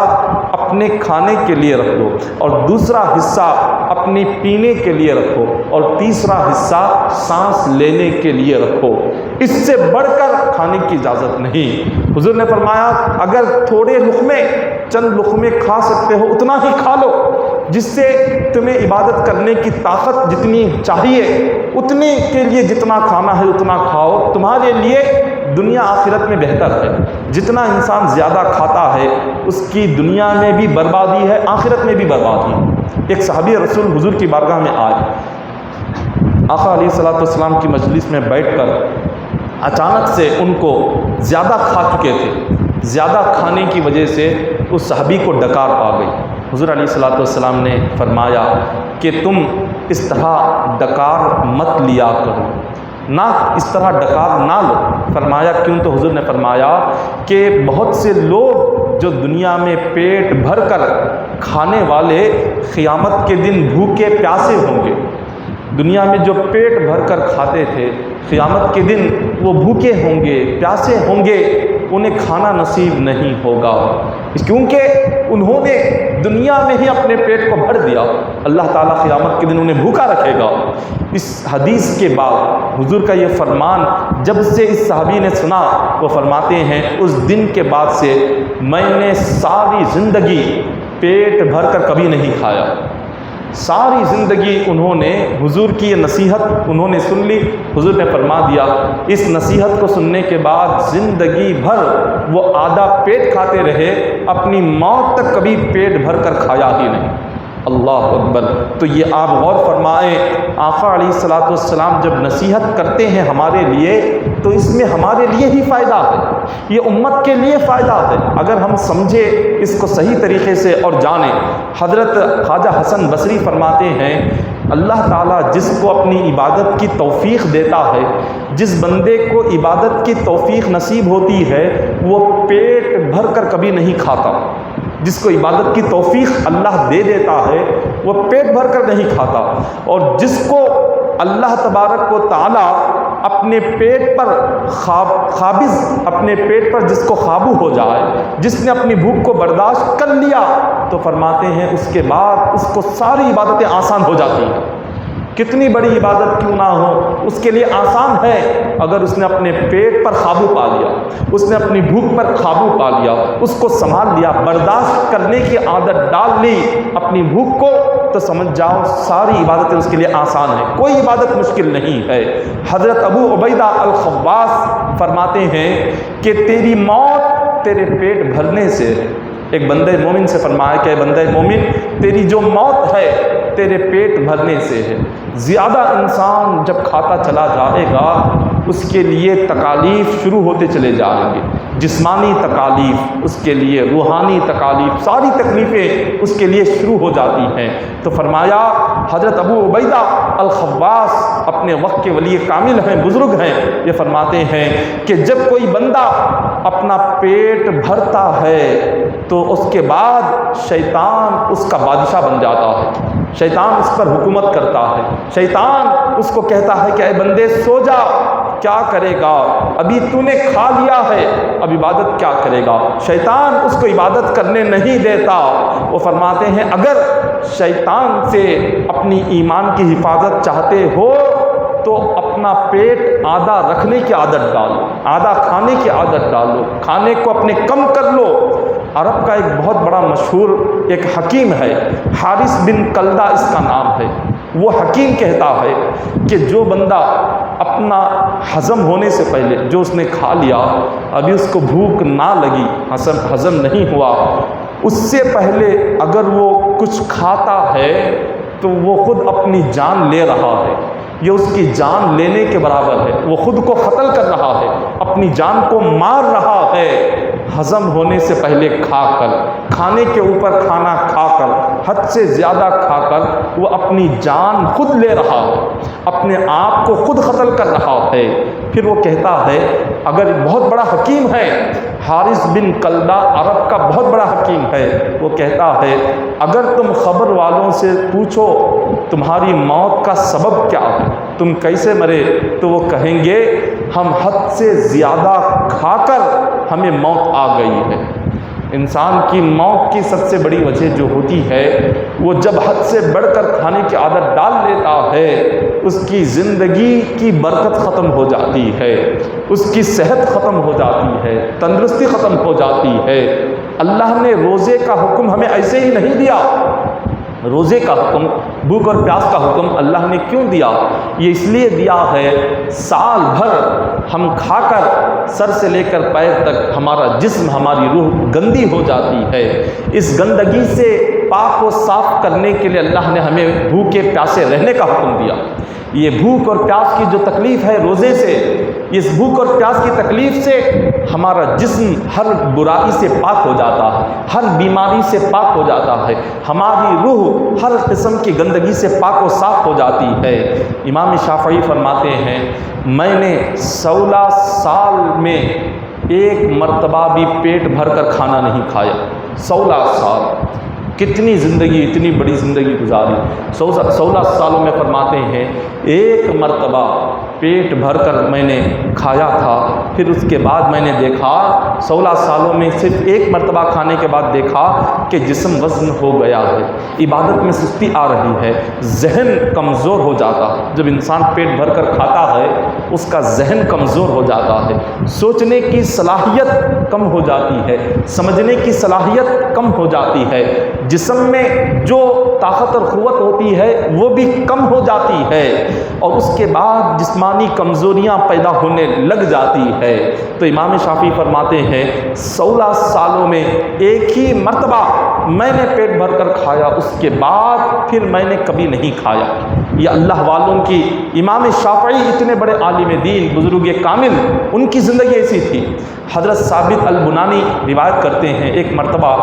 اپنے کھانے کے لیے رکھو، اور دوسرا حصہ اپنی پینے کے لیے رکھو، اور تیسرا حصہ سانس لینے کے لیے رکھو۔ اس سے بڑھ کر کھانے کی اجازت نہیں۔ حضور نے فرمایا اگر تھوڑے لقمے، چند لقمے کھا سکتے ہو اتنا ہی کھا لو، جس سے تمہیں عبادت کرنے کی طاقت جتنی چاہیے اتنے کے لیے جتنا کھانا ہے اتنا کھاؤ، تمہارے لیے دنیا آخرت میں بہتر ہے۔ جتنا انسان زیادہ کھاتا ہے اس کی دنیا میں بھی بربادی ہے، آخرت میں بھی بربادی ہے۔ ایک صحابی رسول حضور کی بارگاہ میں آئے، آقا علیہ الصلوۃ والسلام کی مجلس میں بیٹھ کر اچانک سے ان کو زیادہ کھا چکے تھے، زیادہ کھانے کی وجہ سے اس صحابی کو ڈکار آ گئی۔ حضور علیہ الصلوۃ والسلام نے فرمایا کہ تم اس طرح ڈکار مت لیا کرو، نہ اس طرح ڈکار نہ لو۔ فرمایا کیوں؟ تو حضور نے فرمایا کہ بہت سے لوگ جو دنیا میں پیٹ بھر کر کھانے والے قیامت کے دن بھوکے پیاسے ہوں گے۔ دنیا میں جو پیٹ بھر کر کھاتے تھے، قیامت کے دن وہ بھوکے ہوں گے، پیاسے ہوں گے، انہیں کھانا نصیب نہیں ہوگا، کیونکہ انہوں نے دنیا میں ہی اپنے پیٹ کو بھر دیا۔ اللہ تعالیٰ قیامت کے دن انہیں بھوکا رکھے گا۔ اس حدیث کے بعد حضور کا یہ فرمان جب سے اس صحابی نے سنا، وہ فرماتے ہیں اس دن کے بعد سے میں نے ساری زندگی پیٹ بھر کر کبھی نہیں کھایا، ساری زندگی انہوں نے حضور کی یہ نصیحت انہوں نے سن لی. حضور نے فرما دیا اس نصیحت کو سننے کے بعد زندگی بھر وہ آدھا پیٹ کھاتے رہے, اپنی موت تک کبھی پیٹ بھر کر کھایا ہی نہیں. اللہ اکبر. تو یہ آپ غور فرمائیں, آقا علیہ الصلوۃ والسلام جب نصیحت کرتے ہیں ہمارے لیے تو اس میں ہمارے لیے ہی فائدہ ہے, یہ امت کے لیے فائدہ ہے اگر ہم سمجھے اس کو صحیح طریقے سے اور جانیں. حضرت خواجہ حسن بصری فرماتے ہیں اللہ تعالیٰ جس کو اپنی عبادت کی توفیق دیتا ہے, جس بندے کو عبادت کی توفیق نصیب ہوتی ہے وہ پیٹ بھر کر کبھی نہیں کھاتا. جس کو عبادت کی توفیق اللہ دے دیتا ہے وہ پیٹ بھر کر نہیں کھاتا, اور جس کو اللہ تبارک و تعالی اپنے پیٹ پر قابض, اپنے پیٹ پر جس کو قابو ہو جائے, جس نے اپنی بھوک کو برداشت کر لیا, تو فرماتے ہیں اس کے بعد اس کو ساری عبادتیں آسان ہو جاتی ہیں. کتنی بڑی عبادت کیوں نہ ہو اس کے لیے آسان ہے اگر اس نے اپنے پیٹ پر قابو پا لیا, اس نے اپنی بھوک پر قابو پا لیا, اس کو سنبھال لیا, برداشت کرنے کی عادت ڈال لی اپنی بھوک کو, تو سمجھ جاؤ ساری عبادتیں اس کے لیے آسان ہیں, کوئی عبادت مشکل نہیں ہے. حضرت ابو عبیدہ الخواص فرماتے ہیں کہ تیری موت تیرے پیٹ بھرنے سے. ایک بندہ مومن سے فرمایا کہ اے بندہ مومن تیری جو موت ہے تیرے پیٹ بھرنے سے ہے. زیادہ انسان جب کھاتا چلا جائے گا اس کے لیے تکالیف شروع ہوتے چلے جائیں گے, جسمانی تکالیف, اس کے لیے روحانی تکالیف, ساری تکلیفیں اس کے لیے شروع ہو جاتی ہیں. تو فرمایا حضرت ابو عبیدہ الخواص اپنے وقت کے ولی کامل ہیں, بزرگ ہیں, یہ فرماتے ہیں کہ جب کوئی بندہ اپنا پیٹ بھرتا ہے تو اس کے بعد شیطان اس کا بادشاہ بن جاتا ہے, شیطان اس پر حکومت کرتا ہے. شیطان اس کو کہتا ہے کہ اے بندے سو جا, کیا کرے گا, ابھی تو نے کھا لیا ہے, اب عبادت کیا کرے گا. شیطان اس کو عبادت کرنے نہیں دیتا. وہ فرماتے ہیں اگر شیطان سے اپنی ایمان کی حفاظت چاہتے ہو تو اپنا پیٹ آدھا رکھنے کی عادت ڈالو, آدھا کھانے کی عادت ڈالو, کھانے کو اپنے کم کر لو. عرب کا ایک بہت بڑا مشہور ایک حکیم ہے, حارث بن کلدہ اس کا نام ہے. وہ حکیم کہتا ہے کہ جو بندہ اپنا ہضم ہونے سے پہلے جو اس نے کھا لیا ابھی اس کو بھوک نہ لگی, ہضم نہیں ہوا, اس سے پہلے اگر وہ کچھ کھاتا ہے تو وہ خود اپنی جان لے رہا ہے, یہ اس کی جان لینے کے برابر ہے. وہ خود کو قتل کر رہا ہے, اپنی جان کو مار رہا ہے. ہضم ہونے سے پہلے کھا کر, کھانے کے اوپر کھانا کھا کر, حد سے زیادہ کھا کر وہ اپنی جان خود لے رہا ہے, اپنے آپ کو خود قتل کر رہا ہے. پھر وہ کہتا ہے اگر بہت بڑا حکیم ہے, حارث بن کلدہ عرب کا بہت بڑا حکیم ہے, وہ کہتا ہے اگر تم خبر والوں سے پوچھو تمہاری موت کا سبب کیا ہے, تم کیسے مرے, تو وہ کہیں گے ہم حد سے زیادہ کھا کر ہمیں موت آ گئی ہے. انسان کی موت کی سب سے بڑی وجہ جو ہوتی ہے وہ جب حد سے بڑھ کر کھانے کی عادت ڈال لیتا ہے اس کی زندگی کی برکت ختم ہو جاتی ہے, اس کی صحت ختم ہو جاتی ہے, تندرستی ختم ہو جاتی ہے. اللہ نے روزے کا حکم ہمیں ایسے ہی نہیں دیا. روزے کا حکم, بھوک اور پیاس کا حکم اللہ نے کیوں دیا؟ یہ اس لیے دیا ہے سال بھر ہم کھا کر سر سے لے کر پیر تک ہمارا جسم, ہماری روح گندی ہو جاتی ہے. اس گندگی سے پاک و صاف کرنے کے لیے اللہ نے ہمیں بھوکے پیاسے رہنے کا حکم دیا. یہ بھوک اور پیاس کی جو تکلیف ہے روزے سے, اس بھوک اور پیاس کی تکلیف سے ہمارا جسم ہر برائی سے پاک ہو جاتا ہے, ہر بیماری سے پاک ہو جاتا ہے, ہماری روح ہر قسم کی گندگی سے پاک و صاف ہو جاتی ہے. امام شافعی فرماتے ہیں میں نے 16 سال میں ایک مرتبہ بھی پیٹ بھر کر کھانا نہیں کھایا. 16 سال, کتنی زندگی, اتنی بڑی زندگی گزاری. 16 سالوں میں فرماتے ہیں ایک مرتبہ پیٹ بھر کر میں نے کھایا تھا، پھر اس کے بعد میں نے دیکھا 16 سالوں میں صرف ایک مرتبہ کھانے کے بعد دیکھا کہ جسم وزن ہو گیا ہے، عبادت میں سستی آ رہی ہے، ذہن کمزور ہو جاتا ہے۔ جب انسان پیٹ بھر کر کھاتا ہے اس کا ذہن کمزور ہو جاتا ہے، سوچنے کی صلاحیت کم ہو جاتی ہے، سمجھنے کی صلاحیت کم ہو جاتی ہے، جسم میں جو طاقت اور قوت ہوتی ہے وہ بھی کم ہو جاتی ہے، اور اس کے بعد جسمانی کمزوریاں پیدا ہونے لگ جاتی ہے۔ تو امام شافعی فرماتے ہیں 16 سالوں میں ایک ہی مرتبہ میں نے پیٹ بھر کر کھایا، اس کے بعد پھر میں نے کبھی نہیں کھایا۔ یہ اللہ والوں کی، امام شافعی اتنے بڑے عالم دین، بزرگ کامل، ان کی زندگی ایسی تھی۔ حضرت ثابت البنانی روایت کرتے ہیں ایک مرتبہ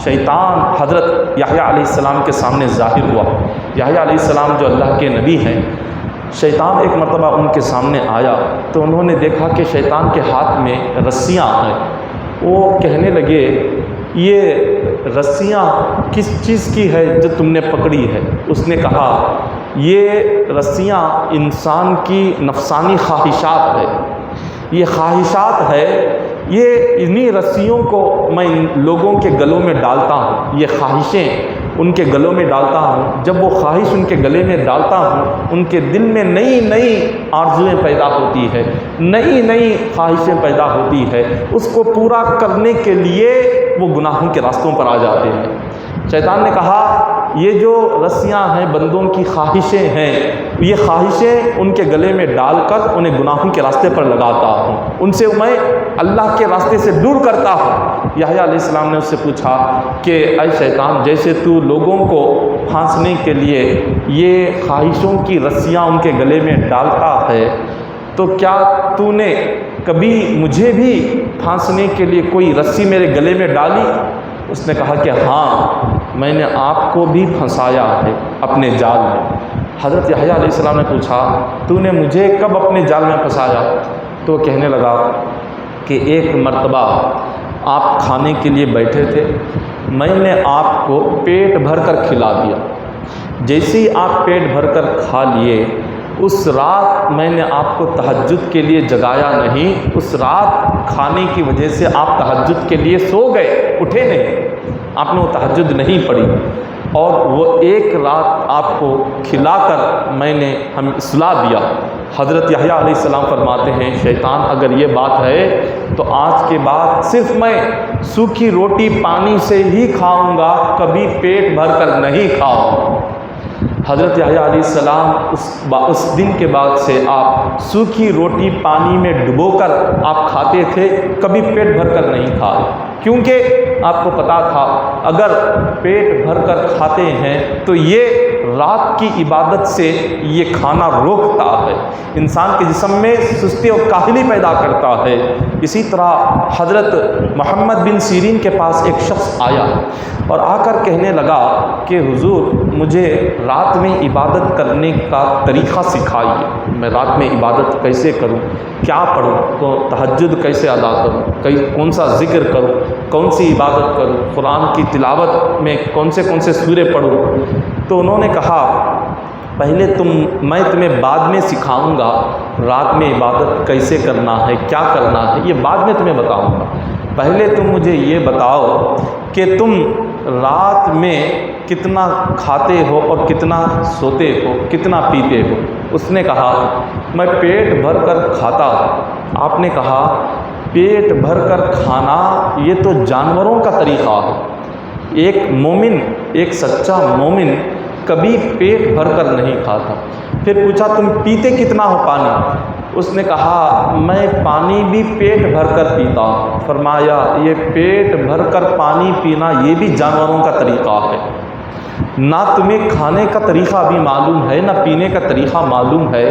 شیطان حضرت یحییٰ علیہ السلام کے سامنے ظاہر ہوا۔ یحییٰ علیہ السلام جو اللہ کے نبی ہیں، شیطان ایک مرتبہ ان کے سامنے آیا تو انہوں نے دیکھا کہ شیطان کے ہاتھ میں رسیاں ہیں۔ وہ کہنے لگے یہ رسیاں کس چیز کی ہے جو تم نے پکڑی ہے؟ اس نے کہا یہ رسیاں انسان کی نفسانی خواہشات ہے، یہ خواہشات ہے، یہ انہی رسیوں کو میں لوگوں کے گلوں میں ڈالتا ہوں، یہ خواہشیں ان کے گلوں میں ڈالتا ہوں۔ جب وہ خواہش ان کے گلے میں ڈالتا ہوں ان کے دل میں نئی نئی آرزویں پیدا ہوتی ہے، نئی نئی خواہشیں پیدا ہوتی ہے، اس کو پورا کرنے کے لیے وہ گناہوں کے راستوں پر آ جاتے ہیں۔ شیطان نے کہا یہ جو رسیاں ہیں بندوں کی خواہشیں ہیں، یہ خواہشیں ان کے گلے میں ڈال کر انہیں گناہوں کے راستے پر لگاتا ہوں، ان سے میں اللہ کے راستے سے دور کرتا ہوں۔ یحییٰ علیہ السلام نے اس سے پوچھا کہ اے شیطان، جیسے تو لوگوں کو پھانسنے کے لیے یہ خواہشوں کی رسیاں ان کے گلے میں ڈالتا ہے، تو کیا تو نے کبھی مجھے بھی پھانسنے کے لیے کوئی رسی میرے گلے میں ڈالی؟ اس نے کہا کہ ہاں، میں نے آپ کو بھی پھنسایا ہے اپنے جال میں۔ حضرت یحییٰ علیہ السلام نے پوچھا تو نے مجھے کب اپنے جال میں پھنسایا؟ تو وہ کہنے لگا کہ ایک مرتبہ آپ کھانے کے لیے بیٹھے تھے، میں نے آپ کو پیٹ بھر کر کھلا دیا، جیسے ہی آپ پیٹ بھر کر کھا لیے اس رات میں نے آپ کو تہجد کے لیے جگایا نہیں، اس رات کھانے کی وجہ سے آپ تہجد کے لیے سو گئے، اٹھے نہیں، آپ نے وہ تہجد نہیں پڑھی، اور وہ ایک رات آپ کو کھلا کر میں نے ہمیں اصلاح دیا۔ حضرت یحییٰ علیہ السلام فرماتے ہیں شیطان اگر یہ بات ہے تو آج کے بعد صرف میں سوکھی روٹی پانی سے ہی کھاؤں گا، کبھی پیٹ بھر کر نہیں کھاؤں۔ حضرت یحییٰ علیہ السلام اس دن کے بعد سے آپ سوکھی روٹی پانی میں ڈبو کر آپ کھاتے تھے، کبھی پیٹ بھر کر نہیں کھائے، کیونکہ آپ کو پتا تھا اگر پیٹ بھر کر کھاتے ہیں تو یہ رات کی عبادت سے یہ کھانا روکتا ہے، انسان کے جسم میں سستی اور کاہلی پیدا کرتا ہے۔ اسی طرح حضرت محمد بن سیرین کے پاس ایک شخص آیا اور آ کر کہنے لگا کہ حضور مجھے رات میں عبادت کرنے کا طریقہ سکھائیے، میں رات میں عبادت کیسے کروں، کیا پڑھوں، تو تہجد کیسے ادا کروں، کون سا ذکر کروں، کون سی عبادت کروں، قرآن کی تلاوت میں کون سے سورے پڑھوں؟ تو انہوں نے کہا پہلے میں تمہیں بعد میں سکھاؤں گا رات میں عبادت کیسے کرنا ہے، کیا کرنا ہے، یہ بعد میں تمہیں بتاؤں گا، پہلے تم مجھے یہ بتاؤ کہ تم رات میں کتنا کھاتے ہو اور کتنا سوتے ہو، کتنا پیتے ہو؟ اس نے کہا میں پیٹ بھر کر کھاتا ہوں۔ آپ نے کہا پیٹ بھر کر کھانا یہ تو جانوروں کا طریقہ ہے، ایک مومن، ایک سچا مومن کبھی پیٹ بھر کر نہیں کھاتا۔ پھر پوچھا تم پیتے کتنا ہو پانی؟ اس نے کہا میں پانی بھی پیٹ بھر کر پیتا ہوں۔ فرمایا یہ پیٹ بھر کر پانی پینا یہ بھی جانوروں کا طریقہ ہے، نہ تمہیں کھانے کا طریقہ بھی معلوم ہے نہ پینے کا طریقہ معلوم ہے۔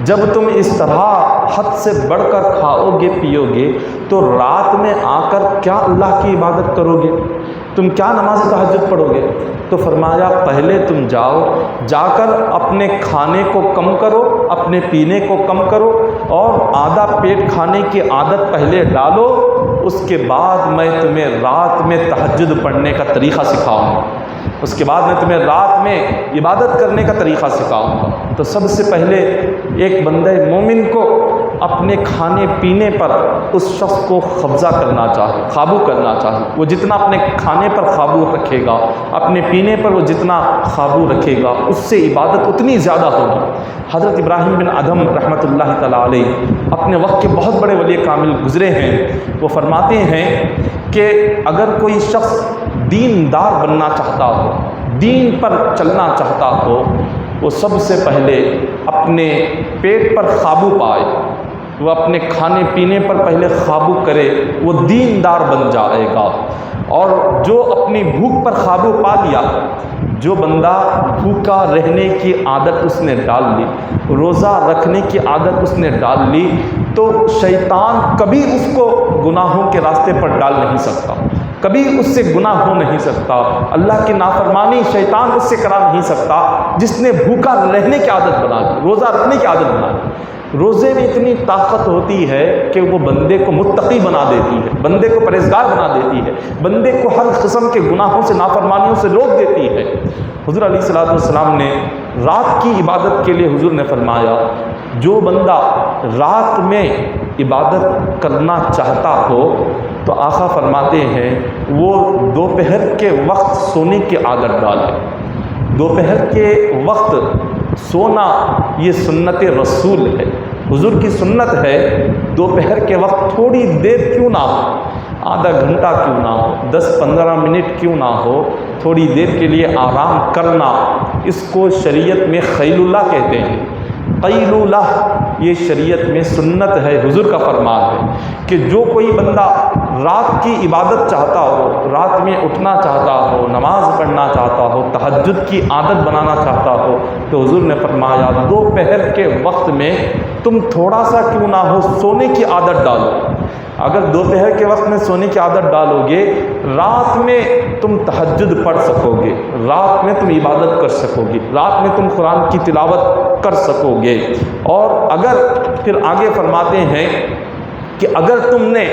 جب تم اس طرح حد سے بڑھ کر کھاؤ گے پیو گے تو رات میں آ کر کیا اللہ کی عبادت کرو گے، تم کیا نماز تہجد پڑھو گے؟ تو فرمایا پہلے تم جا کر اپنے کھانے کو کم کرو، اپنے پینے کو کم کرو، اور آدھا پیٹ کھانے کی عادت پہلے ڈالو، اس کے بعد میں تمہیں رات میں تہجد پڑھنے کا طریقہ سکھاؤں گا۔ اس کے بعد میں تمہیں رات میں عبادت کرنے کا طریقہ سکھاؤں گا۔ تو سب سے پہلے ایک بندہ مومن کو اپنے کھانے پینے پر اس شخص کو قبضہ کرنا چاہے، قابو کرنا چاہے۔ وہ جتنا اپنے کھانے پر قابو رکھے گا، اپنے پینے پر وہ جتنا قابو رکھے گا، اس سے عبادت اتنی زیادہ ہوگی۔ حضرت ابراہیم بن ادھم رحمۃ اللہ تعالیٰ علیہ اپنے وقت کے بہت بڑے ولی کامل گزرے ہیں۔ وہ فرماتے ہیں کہ اگر کوئی شخص دیندار بننا چاہتا ہو، دین پر چلنا چاہتا ہو، وہ سب سے پہلے اپنے پیٹ پر قابو پائے، وہ اپنے کھانے پینے پر پہلے قابو کرے، وہ دیندار بن جائے گا۔ اور جو اپنی بھوک پر قابو پا لیا، جو بندہ بھوکا رہنے کی عادت اس نے ڈال لی، روزہ رکھنے کی عادت اس نے ڈال لی، تو شیطان کبھی اس کو گناہوں کے راستے پر ڈال نہیں سکتا، کبھی اس سے گناہ ہو نہیں سکتا، اللہ کی نافرمانی شیطان اس سے کرا نہیں سکتا جس نے بھوکا رہنے کی عادت بنا لی، روزہ رکھنے کی عادت بنا لی۔ روزے میں اتنی طاقت ہوتی ہے کہ وہ بندے کو متقی بنا دیتی ہے، بندے کو پرہیزگار بنا دیتی ہے، بندے کو ہر قسم کے گناہوں سے، نافرمانیوں سے روک دیتی ہے۔ حضور علیہ الصلوۃ والسلام نے رات کی عبادت کے لیے حضور نے فرمایا، جو بندہ رات میں عبادت کرنا چاہتا ہو تو آقا فرماتے ہیں وہ دوپہر کے وقت سونے کی عادت ڈالے۔ دوپہر کے وقت سونا یہ سنت رسول ہے، حضور کی سنت ہے۔ دوپہر کے وقت تھوڑی دیر کیوں نہ ہو، آدھا گھنٹہ کیوں نہ ہو، 10-15 منٹ کیوں نہ ہو، تھوڑی دیر کے لیے آرام کرنا، اس کو شریعت میں خیل اللہ کہتے ہیں۔ قیل اللہ یہ شریعت میں سنت ہے، حضور کا فرمان ہے کہ جو کوئی بندہ رات کی عبادت چاہتا ہو، رات میں اٹھنا چاہتا ہو، نماز پڑھنا چاہتا ہو، تہجد کی عادت بنانا چاہتا ہو، تو حضور نے فرمایا دوپہر کے وقت میں تم تھوڑا سا کیوں نہ ہو سونے کی عادت ڈالو۔ اگر دوپہر کے وقت میں سونے کی عادت ڈالو گے، رات میں تم تہجد پڑھ سکو گے، رات میں تم عبادت کر سکو گے، رات میں تم قرآن کی تلاوت کر سکو گے۔ اور اگر پھر آگے فرماتے ہیں کہ اگر تم نے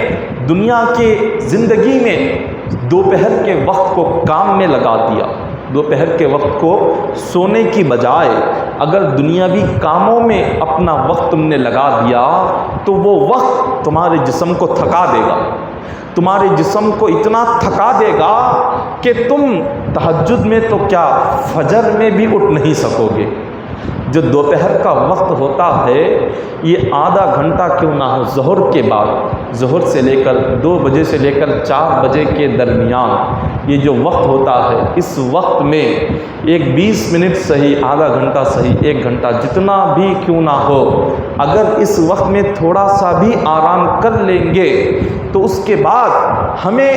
دنیا کی زندگی میں دوپہر کے وقت کو کام میں لگا دیا، دوپہر کے وقت کو سونے کی بجائے اگر دنیاوی کاموں میں اپنا وقت تم نے لگا دیا تو وہ وقت تمہارے جسم کو تھکا دے گا، تمہارے جسم کو اتنا تھکا دے گا کہ تم تہجد میں تو کیا فجر میں بھی اٹھ نہیں سکو گے۔ جو دوپہر کا وقت ہوتا ہے یہ آدھا گھنٹہ کیوں نہ ہو، ظہر کے بعد، ظہر سے لے کر 2 بجے سے لے کر 4 بجے کے درمیان یہ جو وقت ہوتا ہے، اس وقت میں ایک 20 منٹ صحیح، آدھا گھنٹہ صحیح، 1 گھنٹہ جتنا بھی کیوں نہ ہو، اگر اس وقت میں تھوڑا سا بھی آرام کر لیں گے تو اس کے بعد ہمیں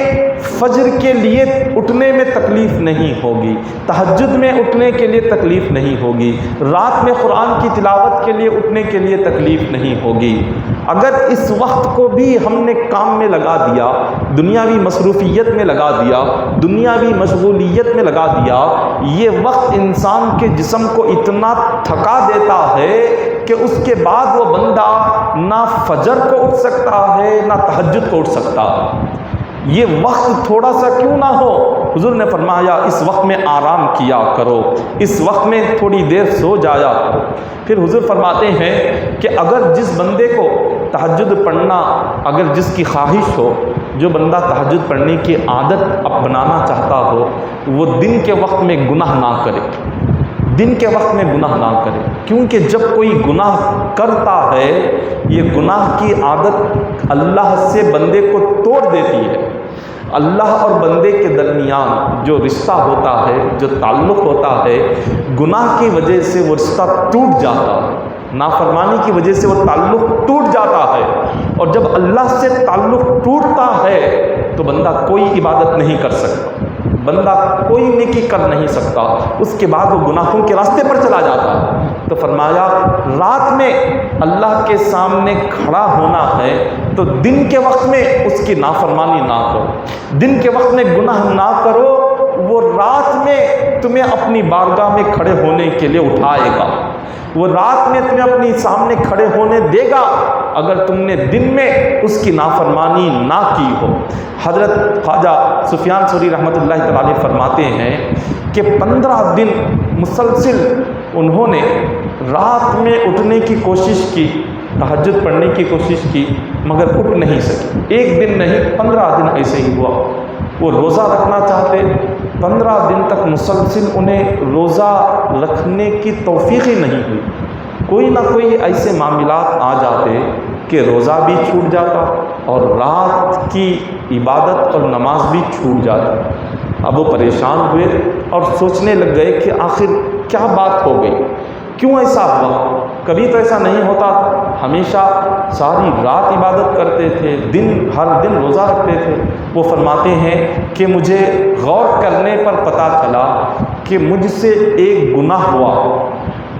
فجر کے لیے اٹھنے میں تکلیف نہیں ہوگی، تہجد میں اٹھنے کے لیے تکلیف نہیں ہوگی، رات میں قرآن کی تلاوت کے لیے اٹھنے کے لیے تکلیف نہیں ہوگی۔ اگر اس وقت کو بھی ہم نے کام میں لگا دیا، دنیاوی مصروفیت میں لگا دیا، دنیاوی مشغولیت میں لگا دیا، یہ وقت انسان کے جسم کو اتنا تھکا دیتا ہے کہ اس کے بعد وہ بندہ نہ فجر کو اٹھ سکتا ہے نہ تہجد کو اٹھ سکتا ہے۔ یہ وقت تھوڑا سا کیوں نہ ہو، حضور نے فرمایا اس وقت میں آرام کیا کرو، اس وقت میں تھوڑی دیر سو جایا کرو۔ پھر حضور فرماتے ہیں کہ اگر جس بندے کو تہجد پڑھنا، اگر جس کی خواہش ہو، جو بندہ تہجد پڑھنے کی عادت اب بنانا چاہتا ہو، وہ دن کے وقت میں گناہ نہ کرے، دن کے وقت میں گناہ نہ کرے، کیونکہ جب کوئی گناہ کرتا ہے یہ گناہ کی عادت اللہ سے بندے کو توڑ دیتی ہے۔ اللہ اور بندے کے درمیان جو رشتہ ہوتا ہے، جو تعلق ہوتا ہے، گناہ کی وجہ سے وہ رشتہ ٹوٹ جاتا ہے، نافرمانی کی وجہ سے وہ تعلق ٹوٹ جاتا ہے۔ اور جب اللہ سے تعلق ٹوٹتا ہے تو بندہ کوئی عبادت نہیں کر سکتا، بندہ کوئی نیکی کر نہیں سکتا، اس کے بعد وہ گناہوں کے راستے پر چلا جاتا ہے۔ تو فرمایا رات میں اللہ کے سامنے کھڑا ہونا ہے تو دن کے وقت میں اس کی نافرمانی نہ کرو، دن کے وقت میں گناہ نہ کرو، وہ رات میں تمہیں اپنی بارگاہ میں کھڑے ہونے کے لیے اٹھائے گا۔ وہ رات میں تمہیں اپنی سامنے کھڑے ہونے دے گا اگر تم نے دن میں اس کی نافرمانی نہ کی ہو۔ حضرت خواجہ سفیان ثوری رحمۃ اللہ تعالی علیہ فرماتے ہیں کہ 15 دن مسلسل انہوں نے رات میں اٹھنے کی کوشش کی، تہجد پڑھنے کی کوشش کی، مگر اٹھ نہیں سکے۔ ایک دن نہیں، 15 دن ایسے ہی ہوا۔ وہ روزہ رکھنا چاہتے، 15 دن تک مسلسل انہیں روزہ رکھنے کی توفیق ہی نہیں ہوئی۔ کوئی نہ کوئی ایسے معاملات آ جاتے کہ روزہ بھی چھوٹ جاتا اور رات کی عبادت اور نماز بھی چھوٹ جاتی۔ اب وہ پریشان ہوئے اور سوچنے لگ گئے کہ آخر کیا بات ہو گئی، کیوں ایسا ہوا؟ کبھی تو ایسا نہیں ہوتا تھا، ہمیشہ ساری رات عبادت کرتے تھے، ہر دن روزہ رکھتے تھے۔ وہ فرماتے ہیں کہ مجھے غور کرنے پر پتہ چلا کہ مجھ سے ایک گناہ ہوا،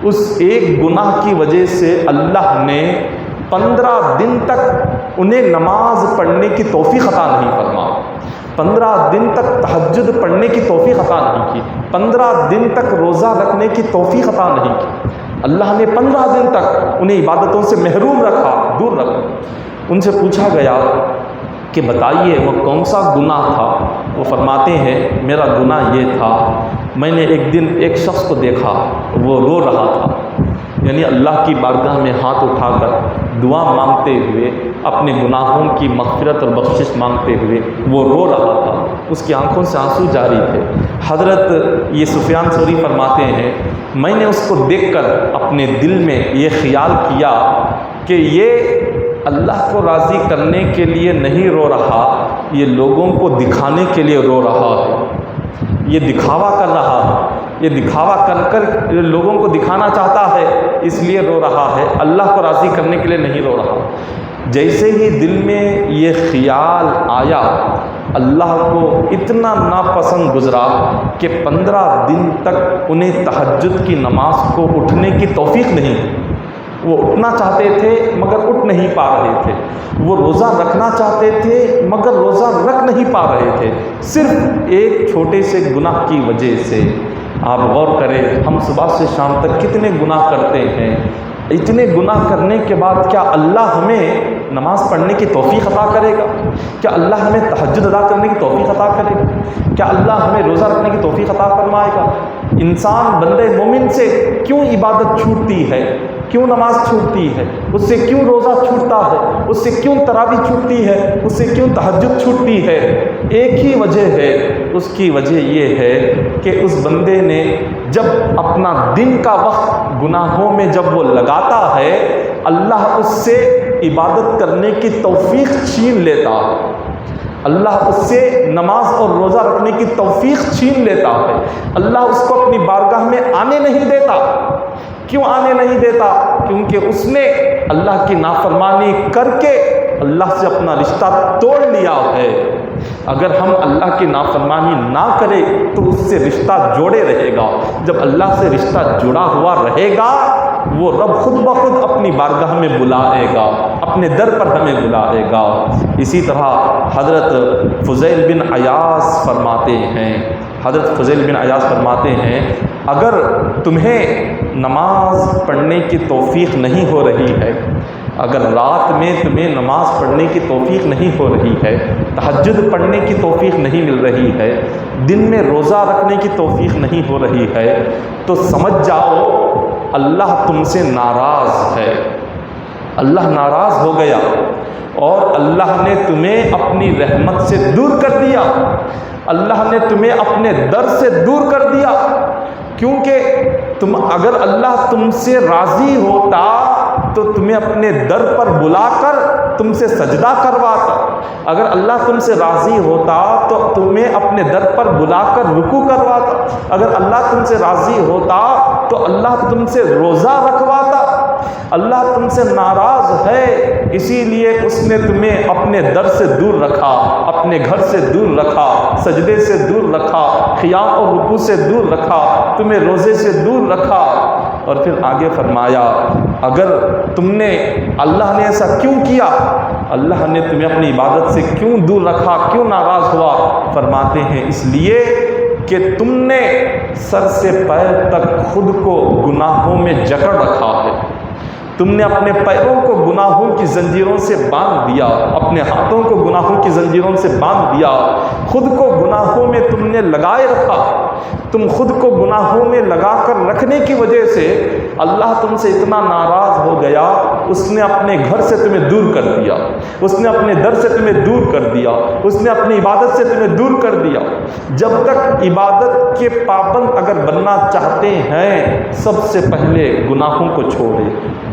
اس ایک گناہ کی وجہ سے اللہ نے 15 دن تک انہیں نماز پڑھنے کی توفیق عطا نہیں فرما، 15 دن تک تہجد پڑھنے کی توفیق عطا نہیں کی، 15 دن تک روزہ رکھنے کی توفیق عطا نہیں کی۔ اللہ نے 15 دن تک انہیں عبادتوں سے محروم رکھا، دور رکھا۔ ان سے پوچھا گیا کہ بتائیے وہ کون سا گناہ تھا؟ وہ فرماتے ہیں میرا گناہ یہ تھا، میں نے ایک دن ایک شخص کو دیکھا، وہ رو رہا تھا، یعنی اللہ کی بارگاہ میں ہاتھ اٹھا کر دعا مانگتے ہوئے، اپنے گناہوں کی مغفرت اور بخشش مانگتے ہوئے وہ رو رہا تھا، اس کی آنکھوں سے آنسو جاری تھے۔ حضرت یہ سفیان ثوری فرماتے ہیں میں نے اس کو دیکھ کر اپنے دل میں یہ خیال کیا کہ یہ اللہ کو راضی کرنے کے لیے نہیں رو رہا، یہ لوگوں کو دکھانے کے لیے رو رہا ہے، یہ دکھاوا کر رہا ہے، یہ دکھاوا کر کر لوگوں کو دکھانا چاہتا ہے، اس لیے رو رہا ہے، اللہ کو راضی کرنے کے لیے نہیں رو رہا۔ جیسے ہی دل میں یہ خیال آیا، اللہ کو اتنا ناپسند گزرا کہ 15 دن تک انہیں تہجد کی نماز کو اٹھنے کی توفیق نہیں۔ وہ اٹھنا چاہتے تھے مگر اٹھ نہیں پا رہے تھے، وہ روزہ رکھنا چاہتے تھے مگر روزہ رکھ نہیں پا رہے تھے، صرف ایک چھوٹے سے گناہ کی وجہ سے۔ آپ غور کریں، ہم صبح سے شام تک کتنے گناہ کرتے ہیں، اتنے گناہ کرنے کے بعد کیا اللہ ہمیں نماز پڑھنے کی توفیق عطا کرے گا؟ کیا اللہ ہمیں تہجد ادا کرنے کی توفیق عطا کرے گا؟ کیا اللہ ہمیں روزہ رکھنے کی توفیق عطا فرمائے گا؟ انسان بندے مومن سے کیوں عبادت چھوٹتی ہے، کیوں نماز چھوٹتی ہے، اس سے کیوں روزہ چھوٹتا ہے، اس سے کیوں تراویح چھوٹتی ہے، اس سے کیوں تہجد چھوٹتی ہے؟ ایک ہی وجہ ہے، اس کی وجہ یہ ہے کہ اس بندے نے جب اپنا دن کا وقت گناہوں میں جب وہ لگاتا ہے، اللہ اس سے عبادت کرنے کی توفیق چھین لیتا ہے، اللہ اس سے نماز اور روزہ رکھنے کی توفیق چھین لیتا ہے، اللہ اس کو اپنی بارگاہ میں آنے نہیں دیتا۔ کیوں آنے نہیں دیتا؟ کیونکہ اس نے اللہ کی نافرمانی کر کے اللہ سے اپنا رشتہ توڑ لیا ہے۔ اگر ہم اللہ کی نافرمانی نہ کریں تو اس سے رشتہ جوڑے رہے گا، جب اللہ سے رشتہ جڑا ہوا رہے گا وہ رب خود بخود اپنی بارگاہ میں بلائے گا، اپنے در پر ہمیں بلائے گا۔ اسی طرح حضرت فضیل بن عیاض فرماتے ہیں، حضرت فضیل بن عیاض فرماتے ہیں اگر تمہیں نماز پڑھنے کی توفیق نہیں ہو رہی ہے، اگر رات میں تمہیں نماز پڑھنے کی توفیق نہیں ہو رہی ہے، تہجد پڑھنے کی توفیق نہیں مل رہی ہے، دن میں روزہ رکھنے کی توفیق نہیں ہو رہی ہے، تو سمجھ جاؤ اللہ تم سے ناراض ہے، اللہ ناراض ہو گیا اور اللہ نے تمہیں اپنی رحمت سے دور کر دیا، اللہ نے تمہیں اپنے در سے دور کر دیا۔ کیونکہ اگر اللہ تم سے راضی ہوتا تو تمہیں اپنے در پر بلا کر تم سے سجدہ کرواتا، اگر اللہ تم سے راضی ہوتا تو تمہیں اپنے در پر بلا کر رکوع کرواتا، اگر اللہ تم سے راضی ہوتا تو اللہ تم سے روزہ رکھواتا۔ اللہ تم سے ناراض ہے، اسی لیے اس نے تمہیں اپنے در سے دور رکھا، اپنے گھر سے دور رکھا، سجدے سے دور رکھا، قیام اور رکوع سے دور رکھا، تمہیں روزے سے دور رکھا۔ اور پھر آگے فرمایا اگر تم نے، اللہ نے ایسا کیوں کیا، اللہ نے تمہیں اپنی عبادت سے کیوں دور رکھا، کیوں ناراض ہوا؟ فرماتے ہیں اس لیے کہ تم نے سر سے پیر تک خود کو گناہوں میں جکڑ رکھا ہے، تم نے اپنے پیروں کو گناہوں کی زنجیروں سے باندھ دیا، اپنے ہاتھوں کو گناہوں کی زنجیروں سے باندھ دیا، خود کو گناہوں میں تم نے لگائے رکھا۔ تم خود کو گناہوں میں لگا کر رکھنے کی وجہ سے اللہ تم سے اتنا ناراض ہو گیا، اس نے اپنے گھر سے تمہیں دور کر دیا، اس نے اپنے در سے تمہیں دور کر دیا، اس نے اپنی عبادت سے تمہیں دور کر دیا۔ جب تک عبادت کے پابند اگر بننا چاہتے ہیں، سب سے پہلے گناہوں کو چھوڑے،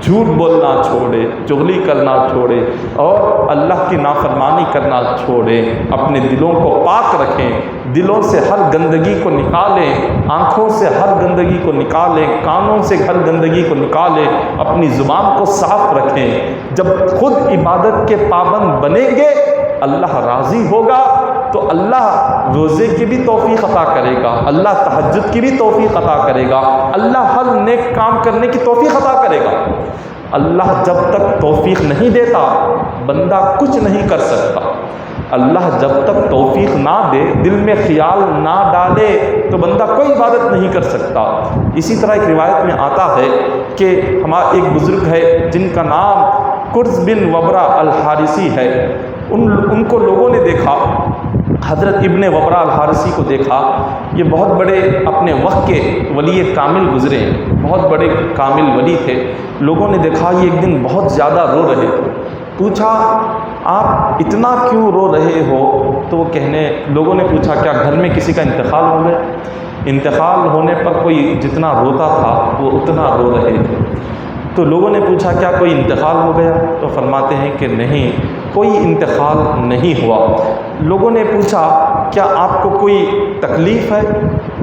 جھوٹ بولنا چھوڑے، چغلی کرنا چھوڑے اور اللہ کی نافرمانی کرنا چھوڑے، اپنے دلوں کو پاک رکھیں، دلوں سے ہر گندگی کو نکالیں، آنکھوں سے ہر گندگی کو نکالیں، کانوں سے ہر گندگی کو نکالیں، اپنی زبان کو صاف رکھیں۔ جب خود عبادت کے پابند بنیں گے، اللہ راضی ہوگا تو اللہ روزے کی بھی توفیق عطا کرے گا، اللہ تہجد کی بھی توفیق عطا کرے گا، اللہ ہر نیک کام کرنے کی توفیق عطا کرے گا۔ اللہ جب تک توفیق نہیں دیتا، بندہ کچھ نہیں کر سکتا۔ اللہ جب تک توفیق نہ دے، دل میں خیال نہ ڈالے، تو بندہ کوئی عبادت نہیں کر سکتا۔ اسی طرح ایک روایت میں آتا ہے کہ ہمارا ایک بزرگ ہے جن کا نام کرز بن وبرہ الحارثی ہے، ان کو لوگوں نے دیکھا، حضرت ابن وبرہ الحارثی کو دیکھا، یہ بہت بڑے اپنے وقت کے ولی کامل گزرے، بہت بڑے کامل ولی تھے۔ لوگوں نے دیکھا یہ ایک دن بہت زیادہ رو رہے تھے، پوچھا آپ اتنا کیوں رو رہے ہو؟ تو وہ لوگوں نے پوچھا کیا گھر میں کسی کا انتقال ہو گیا؟ انتقال ہونے پر کوئی جتنا روتا تھا وہ اتنا رو رہے تھے۔ تو لوگوں نے پوچھا کیا کوئی انتقال ہو گیا؟ تو فرماتے ہیں کہ نہیں، کوئی انتقال نہیں ہوا۔ لوگوں نے پوچھا کیا آپ کو کوئی تکلیف ہے،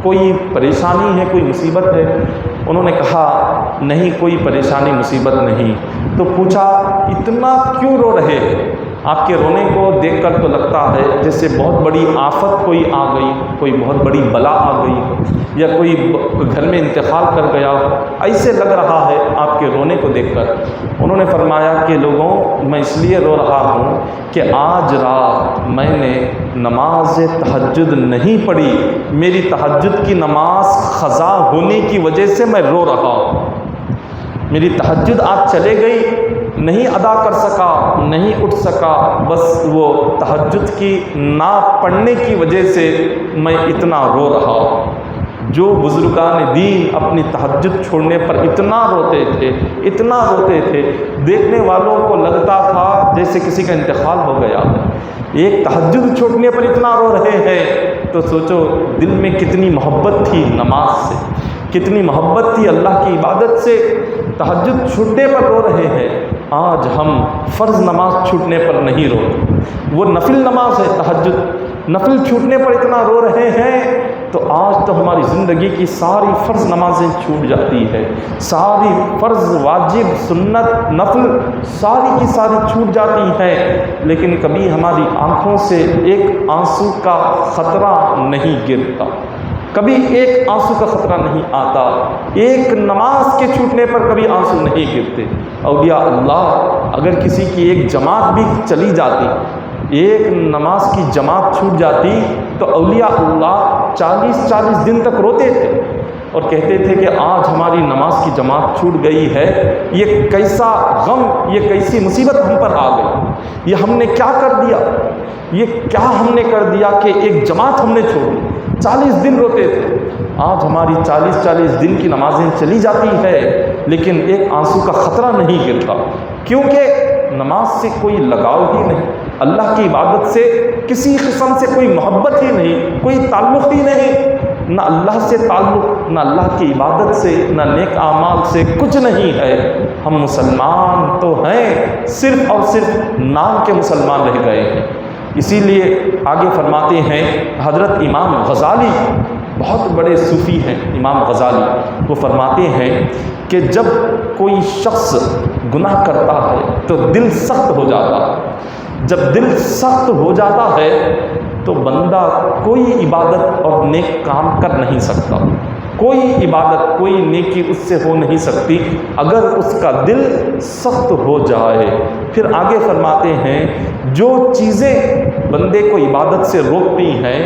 کوئی پریشانی ہے، کوئی مصیبت ہے؟ انہوں نے کہا نہیں، کوئی پریشانی مصیبت نہیں۔ تو پوچھا اتنا کیوں رو رہے ہیں؟ آپ کے رونے کو دیکھ کر تو لگتا ہے جیسے بہت بڑی آفت کوئی آ گئی، کوئی بہت بڑی بلا آ گئی، یا کوئی گھر میں انتقال کر گیا، ایسے لگ رہا ہے آپ کے رونے کو دیکھ کر۔ انہوں نے فرمایا کہ لوگوں، میں اس لیے رو رہا ہوں کہ آج رات میں نے نماز تہجد نہیں پڑھی، میری تہجد کی نماز قضا ہونے کی وجہ سے میں رو رہا ہوں۔ میری تہجد آج چلے گئی، نہیں ادا کر سکا، نہیں اٹھ سکا، بس وہ تہجد کی نہ پڑھنے کی وجہ سے میں اتنا رو رہا ہوں۔ جو بزرگان دین اپنی تہجد چھوڑنے پر اتنا روتے تھے، اتنا روتے تھے، دیکھنے والوں کو لگتا تھا جیسے کسی کا انتقال ہو گیا۔ ایک تہجد چھوڑنے پر اتنا رو رہے ہیں تو سوچو دل میں کتنی محبت تھی نماز سے، کتنی محبت تھی اللہ کی عبادت سے۔ تہجد چھوٹنے پر رو رہے ہیں۔ آج ہم فرض نماز چھوٹنے پر نہیں روتے، وہ نفل نماز ہے تہجد، نفل چھوٹنے پر اتنا رو رہے ہیں۔ تو آج تو ہماری زندگی کی ساری فرض نمازیں چھوٹ جاتی ہے، ساری فرض، واجب، سنت، نفل ساری کی ساری چھوٹ جاتی ہیں، لیکن کبھی ہماری آنکھوں سے ایک آنسو کا خطرہ نہیں گرتا، کبھی ایک آنسو کا خطرہ نہیں آتا، ایک نماز کے چھوٹنے پر کبھی آنسو نہیں گرتے۔ اولیاء اللہ اگر کسی کی ایک جماعت بھی چلی جاتی، ایک نماز کی جماعت چھوٹ جاتی، تو اولیاء اللہ 40 دن تک روتے تھے اور کہتے تھے کہ آج ہماری نماز کی جماعت چھوٹ گئی ہے، یہ کیسا غم، یہ کیسی مصیبت ہم پر آ گئی، یہ ہم نے کیا کر دیا، یہ کیا ہم نے کر دیا کہ ایک جماعت ہم نے چھوڑی۔ 40 دن روتے تھے۔ آج ہماری 40 دن کی نمازیں چلی جاتی ہے، لیکن ایک آنسو کا خطرہ نہیں گرتا، کیونکہ نماز سے کوئی لگاؤ ہی نہیں، اللہ کی عبادت سے کسی قسم سے کوئی محبت ہی نہیں، کوئی تعلق ہی نہیں، نہ اللہ سے تعلق، نہ اللہ کی عبادت سے، نہ نیک اعمال سے، کچھ نہیں ہے۔ ہم مسلمان تو ہیں، صرف اور صرف نام کے مسلمان رہ گئے ہیں۔ اسی لیے آگے فرماتے ہیں حضرت امام غزالی، بہت بڑے صوفی ہیں امام غزالی، وہ فرماتے ہیں کہ جب کوئی شخص گناہ کرتا ہے تو دل سخت ہو جاتا ہے، جب دل سخت ہو جاتا ہے تو بندہ کوئی عبادت اور نیک کام کر نہیں سکتا، کوئی عبادت، کوئی نیکی اس سے ہو نہیں سکتی اگر اس کا دل سخت ہو جائے۔ پھر آگے فرماتے ہیں جو چیزیں بندے کو عبادت سے روکتی ہیں،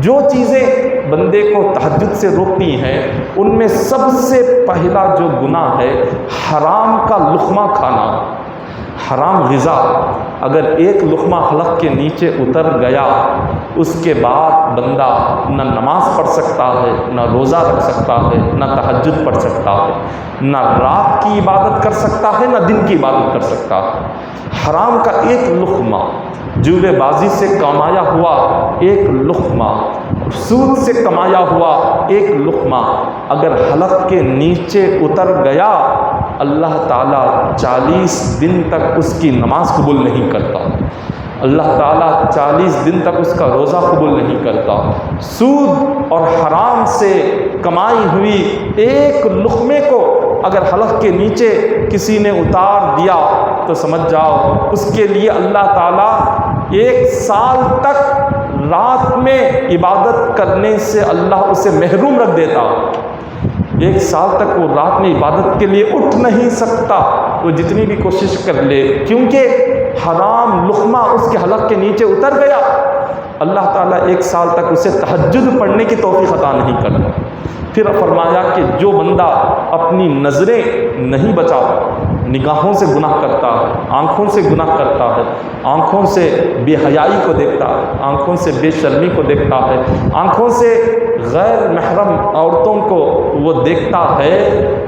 جو چیزیں بندے کو تہجد سے روکتی ہیں، ان میں سب سے پہلا جو گناہ ہے حرام کا لقمہ کھانا، حرام غذا۔ اگر ایک لقمہ حلق کے نیچے اتر گیا، اس کے بعد بندہ نہ نماز پڑھ سکتا ہے، نہ روزہ رکھ سکتا ہے، نہ تہجد پڑھ سکتا ہے، نہ رات کی عبادت کر سکتا ہے، نہ دن کی عبادت کر سکتا ہے۔ حرام کا ایک لقمہ، جوے بازی سے کمایا ہوا ایک لقمہ، سود سے کمایا ہوا ایک لقمہ اگر حلق کے نیچے اتر گیا، اللہ تعالیٰ 40 دن تک اس کی نماز قبول نہیں کرتا، اللہ تعالیٰ 40 دن تک اس کا روزہ قبول نہیں کرتا۔ سود اور حرام سے کمائی ہوئی ایک لقمے کو اگر حلق کے نیچے کسی نے اتار دیا تو سمجھ جاؤ اس کے لیے اللہ تعالیٰ 1 سال تک رات میں عبادت کرنے سے اللہ اسے محروم رکھ دیتا۔ 1 سال تک وہ رات میں عبادت کے لیے اٹھ نہیں سکتا، وہ جتنی بھی کوشش کر لے، کیونکہ حرام لقمہ اس کے حلق کے نیچے اتر گیا۔ اللہ تعالیٰ 1 سال تک اسے تہجد پڑھنے کی توفیق عطا نہیں کرتا۔ پھر فرمایا کہ جو بندہ اپنی نظریں نہیں بچاتا، نگاہوں سے گناہ کرتا ہے، آنکھوں سے گناہ کرتا ہے، آنکھوں سے بے حیائی کو دیکھتا ہے، آنکھوں سے بے شرمی کو دیکھتا ہے، آنکھوں سے غیر محرم عورتوں کو وہ دیکھتا ہے،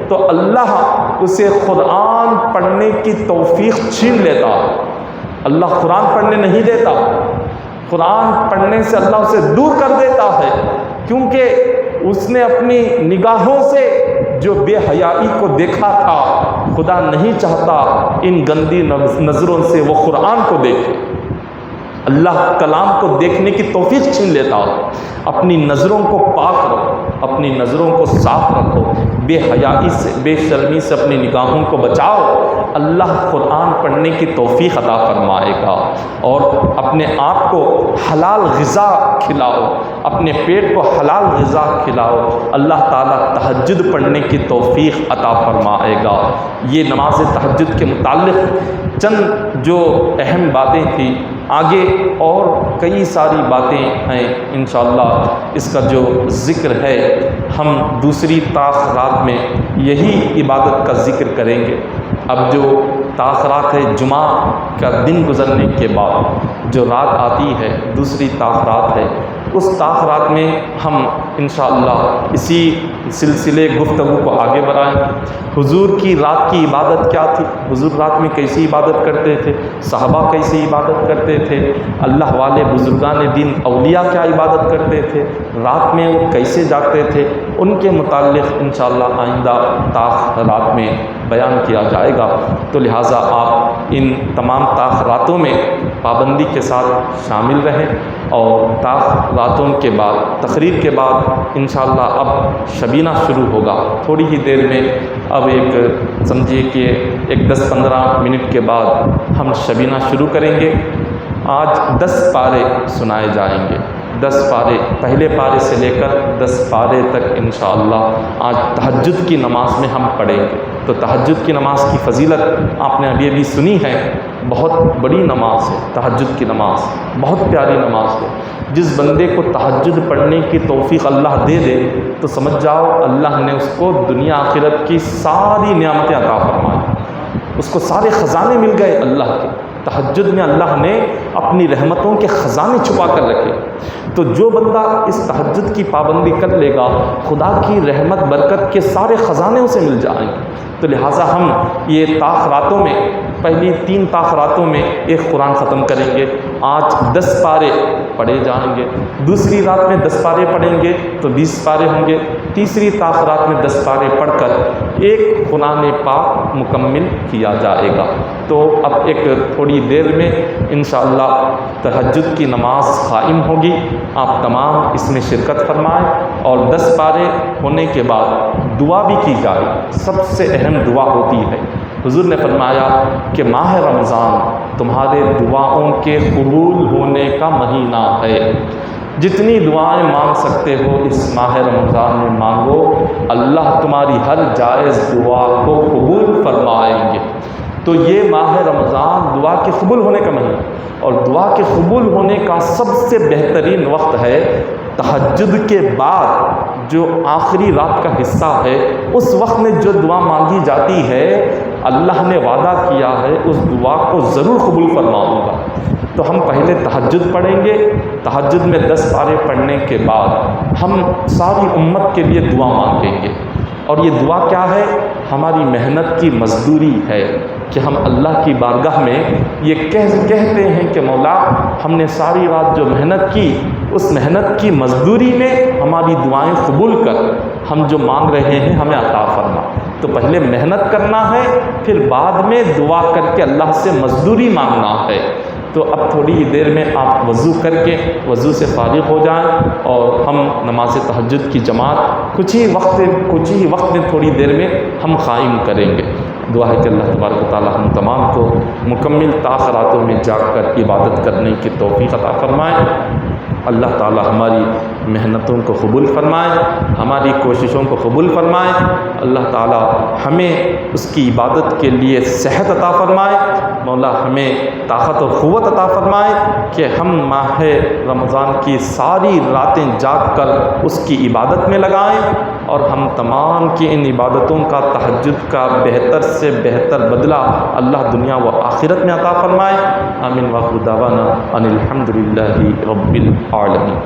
تو اللہ اسے قرآن پڑھنے کی توفیق چھین لیتا ہے۔ اللہ قرآن پڑھنے نہیں دیتا، قرآن پڑھنے سے اللہ اسے دور کر دیتا ہے، کیونکہ اس نے اپنی نگاہوں سے جو بے حیائی کو دیکھا تھا، خدا نہیں چاہتا ان گندی نظروں سے وہ قرآن کو دیکھے۔ اللہ کلام کو دیکھنے کی توفیق چھین لیتا ہو۔ اپنی نظروں کو پاک رکھو، اپنی نظروں کو صاف رکھو، بے حیائی سے بے شرمی سے اپنی نگاہوں کو بچاؤ، اللہ قرآن پڑھنے کی توفیق عطا فرمائے گا۔ اور اپنے آپ کو حلال غذا کھلاؤ، اپنے پیٹ کو حلال غذا کھلاؤ، اللہ تعالیٰ تہجد پڑھنے کی توفیق عطا فرمائے گا۔ یہ نماز تہجد کے متعلق چند جو اہم باتیں تھیں، آگے اور کئی ساری باتیں ہیں، انشاءاللہ اس کا جو ذکر ہے ہم دوسری تاخرات میں یہی عبادت کا ذکر کریں گے۔ اب جو تاخرات ہے، جمعہ کا دن گزرنے کے بعد جو رات آتی ہے، دوسری تاخرات ہے، اس تاخرات میں ہم انشاءاللہ اسی سلسلے گفتگو کو آگے بڑھائیں۔ حضور کی رات کی عبادت کیا تھی؟ حضور رات میں کیسی عبادت کرتے تھے؟ صحابہ کیسی عبادت کرتے تھے؟ اللہ والے بزرگان دین اولیاء کیا عبادت کرتے تھے؟ رات میں وہ کیسے جاگتے تھے؟ ان کے متعلق انشاءاللہ آئندہ تاخرات میں بیان کیا جائے گا۔ تو لہٰذا آپ ان تمام تاخراتوں میں پابندی کے ساتھ شامل رہیں، اور تاخراتوں کے بعد، تقریر کے بعد انشاءاللہ اب شبینہ شروع ہوگا۔ تھوڑی ہی دیر میں اب ایک سمجھیے کہ 10-15 منٹ کے بعد ہم شبینہ شروع کریں گے۔ آج 10 پارے سنائے جائیں گے، 10 پارے، پہلے پارے سے لے کر 10 پارے تک انشاءاللہ آج تہجد کی نماز میں ہم پڑھیں گے۔ تو تہجد کی نماز کی فضیلت آپ نے ابھی ابھی سنی ہے، بہت بڑی نماز ہے تہجد کی نماز، بہت پیاری نماز ہے۔ جس بندے کو تہجد پڑھنے کی توفیق اللہ دے دے تو سمجھ جاؤ اللہ نے اس کو دنیا آخرت کی ساری نعمتیں عطا فرمائیں، اس کو سارے خزانے مل گئے اللہ کے۔ تہجد میں اللہ نے اپنی رحمتوں کے خزانے چھپا کر رکھے۔ تو جو بندہ اس تہجد کی پابندی کر لے گا، خدا کی رحمت برکت کے سارے خزانے اسے مل جائیں گے۔ تو لہٰذا ہم یہ تاخراتوں میں، پہلی 3 تاخراتوں میں ایک قرآن ختم کریں گے۔ آج 10 پارے پڑھے جائیں گے، دوسری رات میں 10 پارے پڑھیں گے تو 20 پارے ہوں گے، تیسری تاخرات میں 10 پارے پڑھ کر ایک قرآن پاک مکمل کیا جائے گا۔ تو اب ایک تھوڑی دیر میں انشاءاللہ تہجد کی نماز قائم ہوگی، آپ تمام اس میں شرکت فرمائیں، اور 10 پارے ہونے کے بعد دعا بھی کی جائے۔ سب سے اہم دعا ہوتی ہے، حضور نے فرمایا کہ ماہ رمضان تمہارے دعاؤں کے قبول ہونے کا مہینہ ہے، جتنی دعائیں مانگ سکتے ہو اس ماہ رمضان میں مانگو، اللہ تمہاری ہر جائز دعا کو قبول فرمائیں گے۔ تو یہ ماہ رمضان دعا کے قبول ہونے کا مہینہ، اور دعا کے قبول ہونے کا سب سے بہترین وقت ہے تہجد کے بعد جو آخری رات کا حصہ ہے، اس وقت میں جو دعا مانگی جاتی ہے اللہ نے وعدہ کیا ہے اس دعا کو ضرور قبول فرماؤں گا۔ تو ہم پہلے تہجد پڑھیں گے، تہجد میں 10 پارے پڑھنے کے بعد ہم ساری امت کے لیے دعا مانگیں گے، اور یہ دعا کیا ہے؟ ہماری محنت کی مزدوری ہے کہ ہم اللہ کی بارگاہ میں یہ کہتے ہیں کہ مولا ہم نے ساری رات جو محنت کی، اس محنت کی مزدوری میں ہماری دعائیں قبول کر، ہم جو مانگ رہے ہیں ہمیں عطا فرما۔ تو پہلے محنت کرنا ہے، پھر بعد میں دعا کر کے اللہ سے مزدوری مانگنا ہے۔ تو اب تھوڑی دیر میں آپ وضو کر کے وضو سے فارغ ہو جائیں، اور ہم نماز تہجد کی جماعت کچھ ہی وقت میں تھوڑی دیر میں ہم قائم کریں گے۔ دعا ہے کہ اللہ تبارک و تعالی ہم تمام کو مکمل تاخراتوں میں جاگ کر عبادت کرنے کی توفیق عطا فرمائے۔ اللہ تعالی ہماری محنتوں کو قبول فرمائے، ہماری کوششوں کو قبول فرمائے۔ اللہ تعالی ہمیں اس کی عبادت کے لیے صحت عطا فرمائے۔ مولا ہمیں طاقت و قوت عطا فرمائے کہ ہم ماہ رمضان کی ساری راتیں جاگ کر اس کی عبادت میں لگائیں، اور ہم تمام کی ان عبادتوں کا تہجد کا بہتر سے بہتر بدلہ اللہ دنیا و آخرت میں عطا فرمائے۔ آمین۔ وآخر دعوانا ان الحمد للہ رب العالمین۔